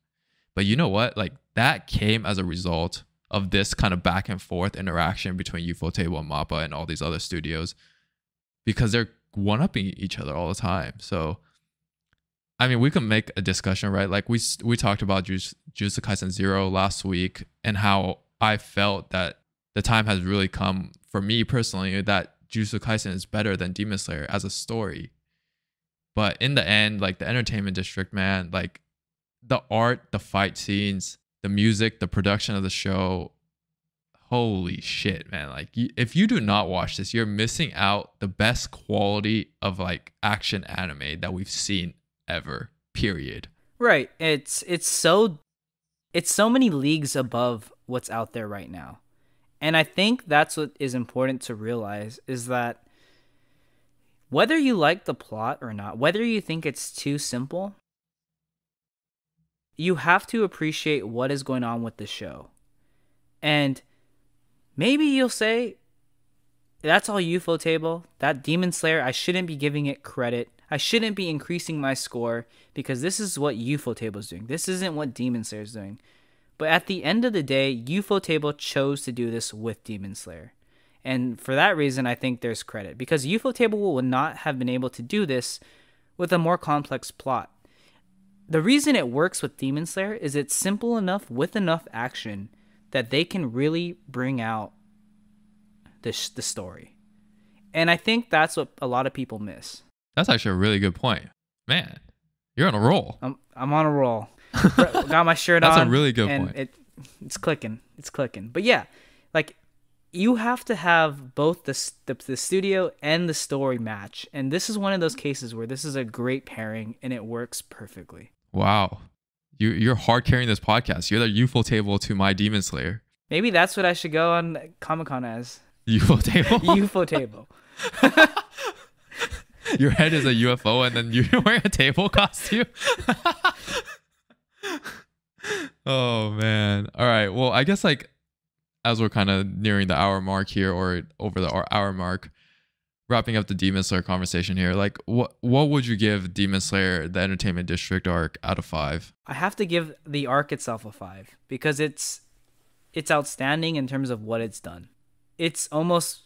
Speaker 1: But you know what? Like, that came as a result of this kind of back and forth interaction between Ufotable and Mappa and all these other studios, because they're one-upping each other all the time. So, I mean, we can make a discussion, right? Like, we talked about Jujutsu Kaisen 0 last week, and how I felt that the time has really come for me personally that Jujutsu Kaisen is better than Demon Slayer as a story. But in the end, like, the Entertainment District, man, like, the art, the fight scenes, the music, the production of the show, holy shit, man. Like, if you do not watch this, you're missing out the best quality of, like, action anime that we've seen ever, period.
Speaker 2: Right. It's so many leagues above what's out there right now. And I think that's what is important to realize, is that whether you like the plot or not, whether you think it's too simple, you have to appreciate what is going on with the show. And maybe you'll say, that's all Ufotable. That Demon Slayer, I shouldn't be giving it credit. I shouldn't be increasing my score because this is what Ufotable is doing. This isn't what Demon Slayer is doing. But at the end of the day, Ufotable chose to do this with Demon Slayer. And for that reason, I think there's credit, because Ufotable would not have been able to do this with a more complex plot. The reason it works with Demon Slayer is it's simple enough with enough action that they can really bring out the story. And I think that's what a lot of people miss. That's
Speaker 1: actually a really good point. Man, you're on a roll.
Speaker 2: I'm on a roll. Got my shirt
Speaker 1: on. That's a really good
Speaker 2: point. It's clicking. It's clicking. But yeah, like, you have to have both the studio and the story match. And this is one of those cases where this is a great pairing and it works perfectly.
Speaker 1: Wow. You're hard carrying this podcast. You're the Ufotable to my Demon Slayer.
Speaker 2: Maybe that's what I should go on Comic-Con as.
Speaker 1: Ufotable?
Speaker 2: Ufotable.
Speaker 1: Your head is a UFO and then you're wearing a table costume? Oh, man. All right. Well, I guess, like, as we're kind of nearing the hour mark here, or over the hour mark, wrapping up the Demon Slayer conversation here, like, what would you give Demon Slayer, the Entertainment District arc, out of 5?
Speaker 2: I have to give the arc itself a 5 because it's outstanding in terms of what it's done. It's almost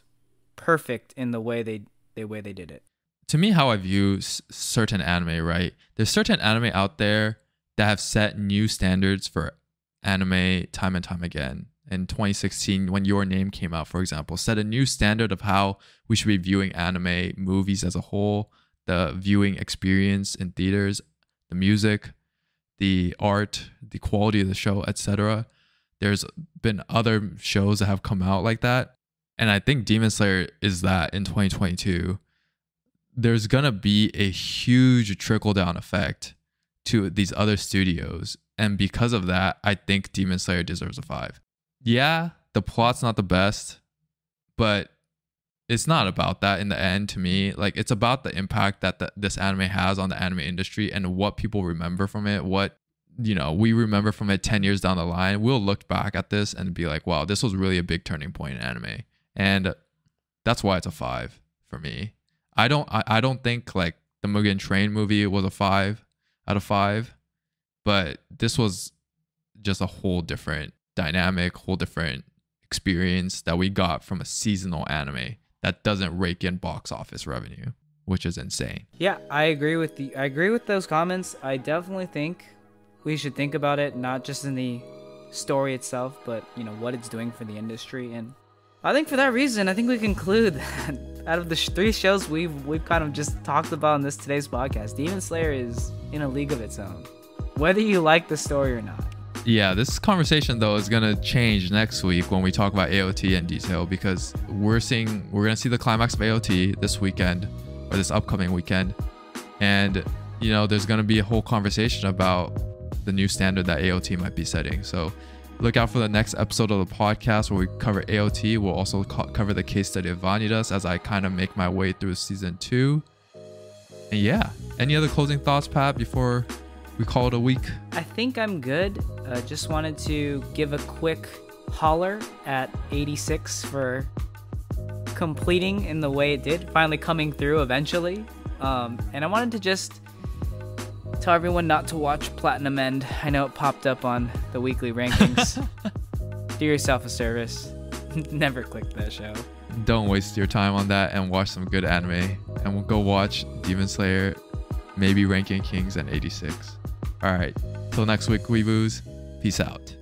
Speaker 2: perfect in the way they did it.
Speaker 1: To me, how I view certain anime, right? There's certain anime out there that have set new standards for anime time and time again. In 2016, when Your Name came out, for example, set a new standard of how we should be viewing anime movies as a whole, the viewing experience in theaters, the music, the art, the quality of the show, etc. There's been other shows that have come out like that. And I think Demon Slayer is that in 2022. There's going to be a huge trickle-down effect to these other studios. And because of that, I think Demon Slayer deserves a 5. Yeah, the plot's not the best, but it's not about that in the end to me. Like, it's about the impact that this anime has on the anime industry and what people remember from it. What, we remember from it 10 years down the line. We'll look back at this and be like, wow, this was really a big turning point in anime. And that's why it's a 5 for me. I don't think, like, the Mugen Train movie was a 5 out of 5, but this was just a whole different dynamic, whole different experience that we got from a seasonal anime that doesn't rake in box office revenue, which is insane.
Speaker 2: Yeah, I agree with those comments. I definitely think we should think about it not just in the story itself, but what it's doing for the industry. And I think for that reason, I think we conclude of the three shows we've kind of just talked about in today's podcast, Demon Slayer is in a league of its own, whether you like the story or not.
Speaker 1: Yeah, this conversation though is gonna change next week when we talk about AOT in detail, because we're gonna see the climax of AOT this weekend or this upcoming weekend, and there's gonna be a whole conversation about the new standard that AOT might be setting. So look out for the next episode of the podcast where we cover AOT. We'll also cover the case study of Vanitas as I kind of make my way through season 2. And yeah, any other closing thoughts, Pat, before we call it a week?
Speaker 2: I think I'm good. Just wanted to give a quick holler at 86 for completing in the way it did, finally coming through eventually. And I wanted to just tell everyone not to watch Platinum End. I know it popped up on the weekly rankings. Do yourself a service. Never click that show.
Speaker 1: Don't waste your time on that and watch some good anime. And we'll go watch Demon Slayer, maybe Ranking Kings, and 86. Alright, till next week, Weeboos. Peace out.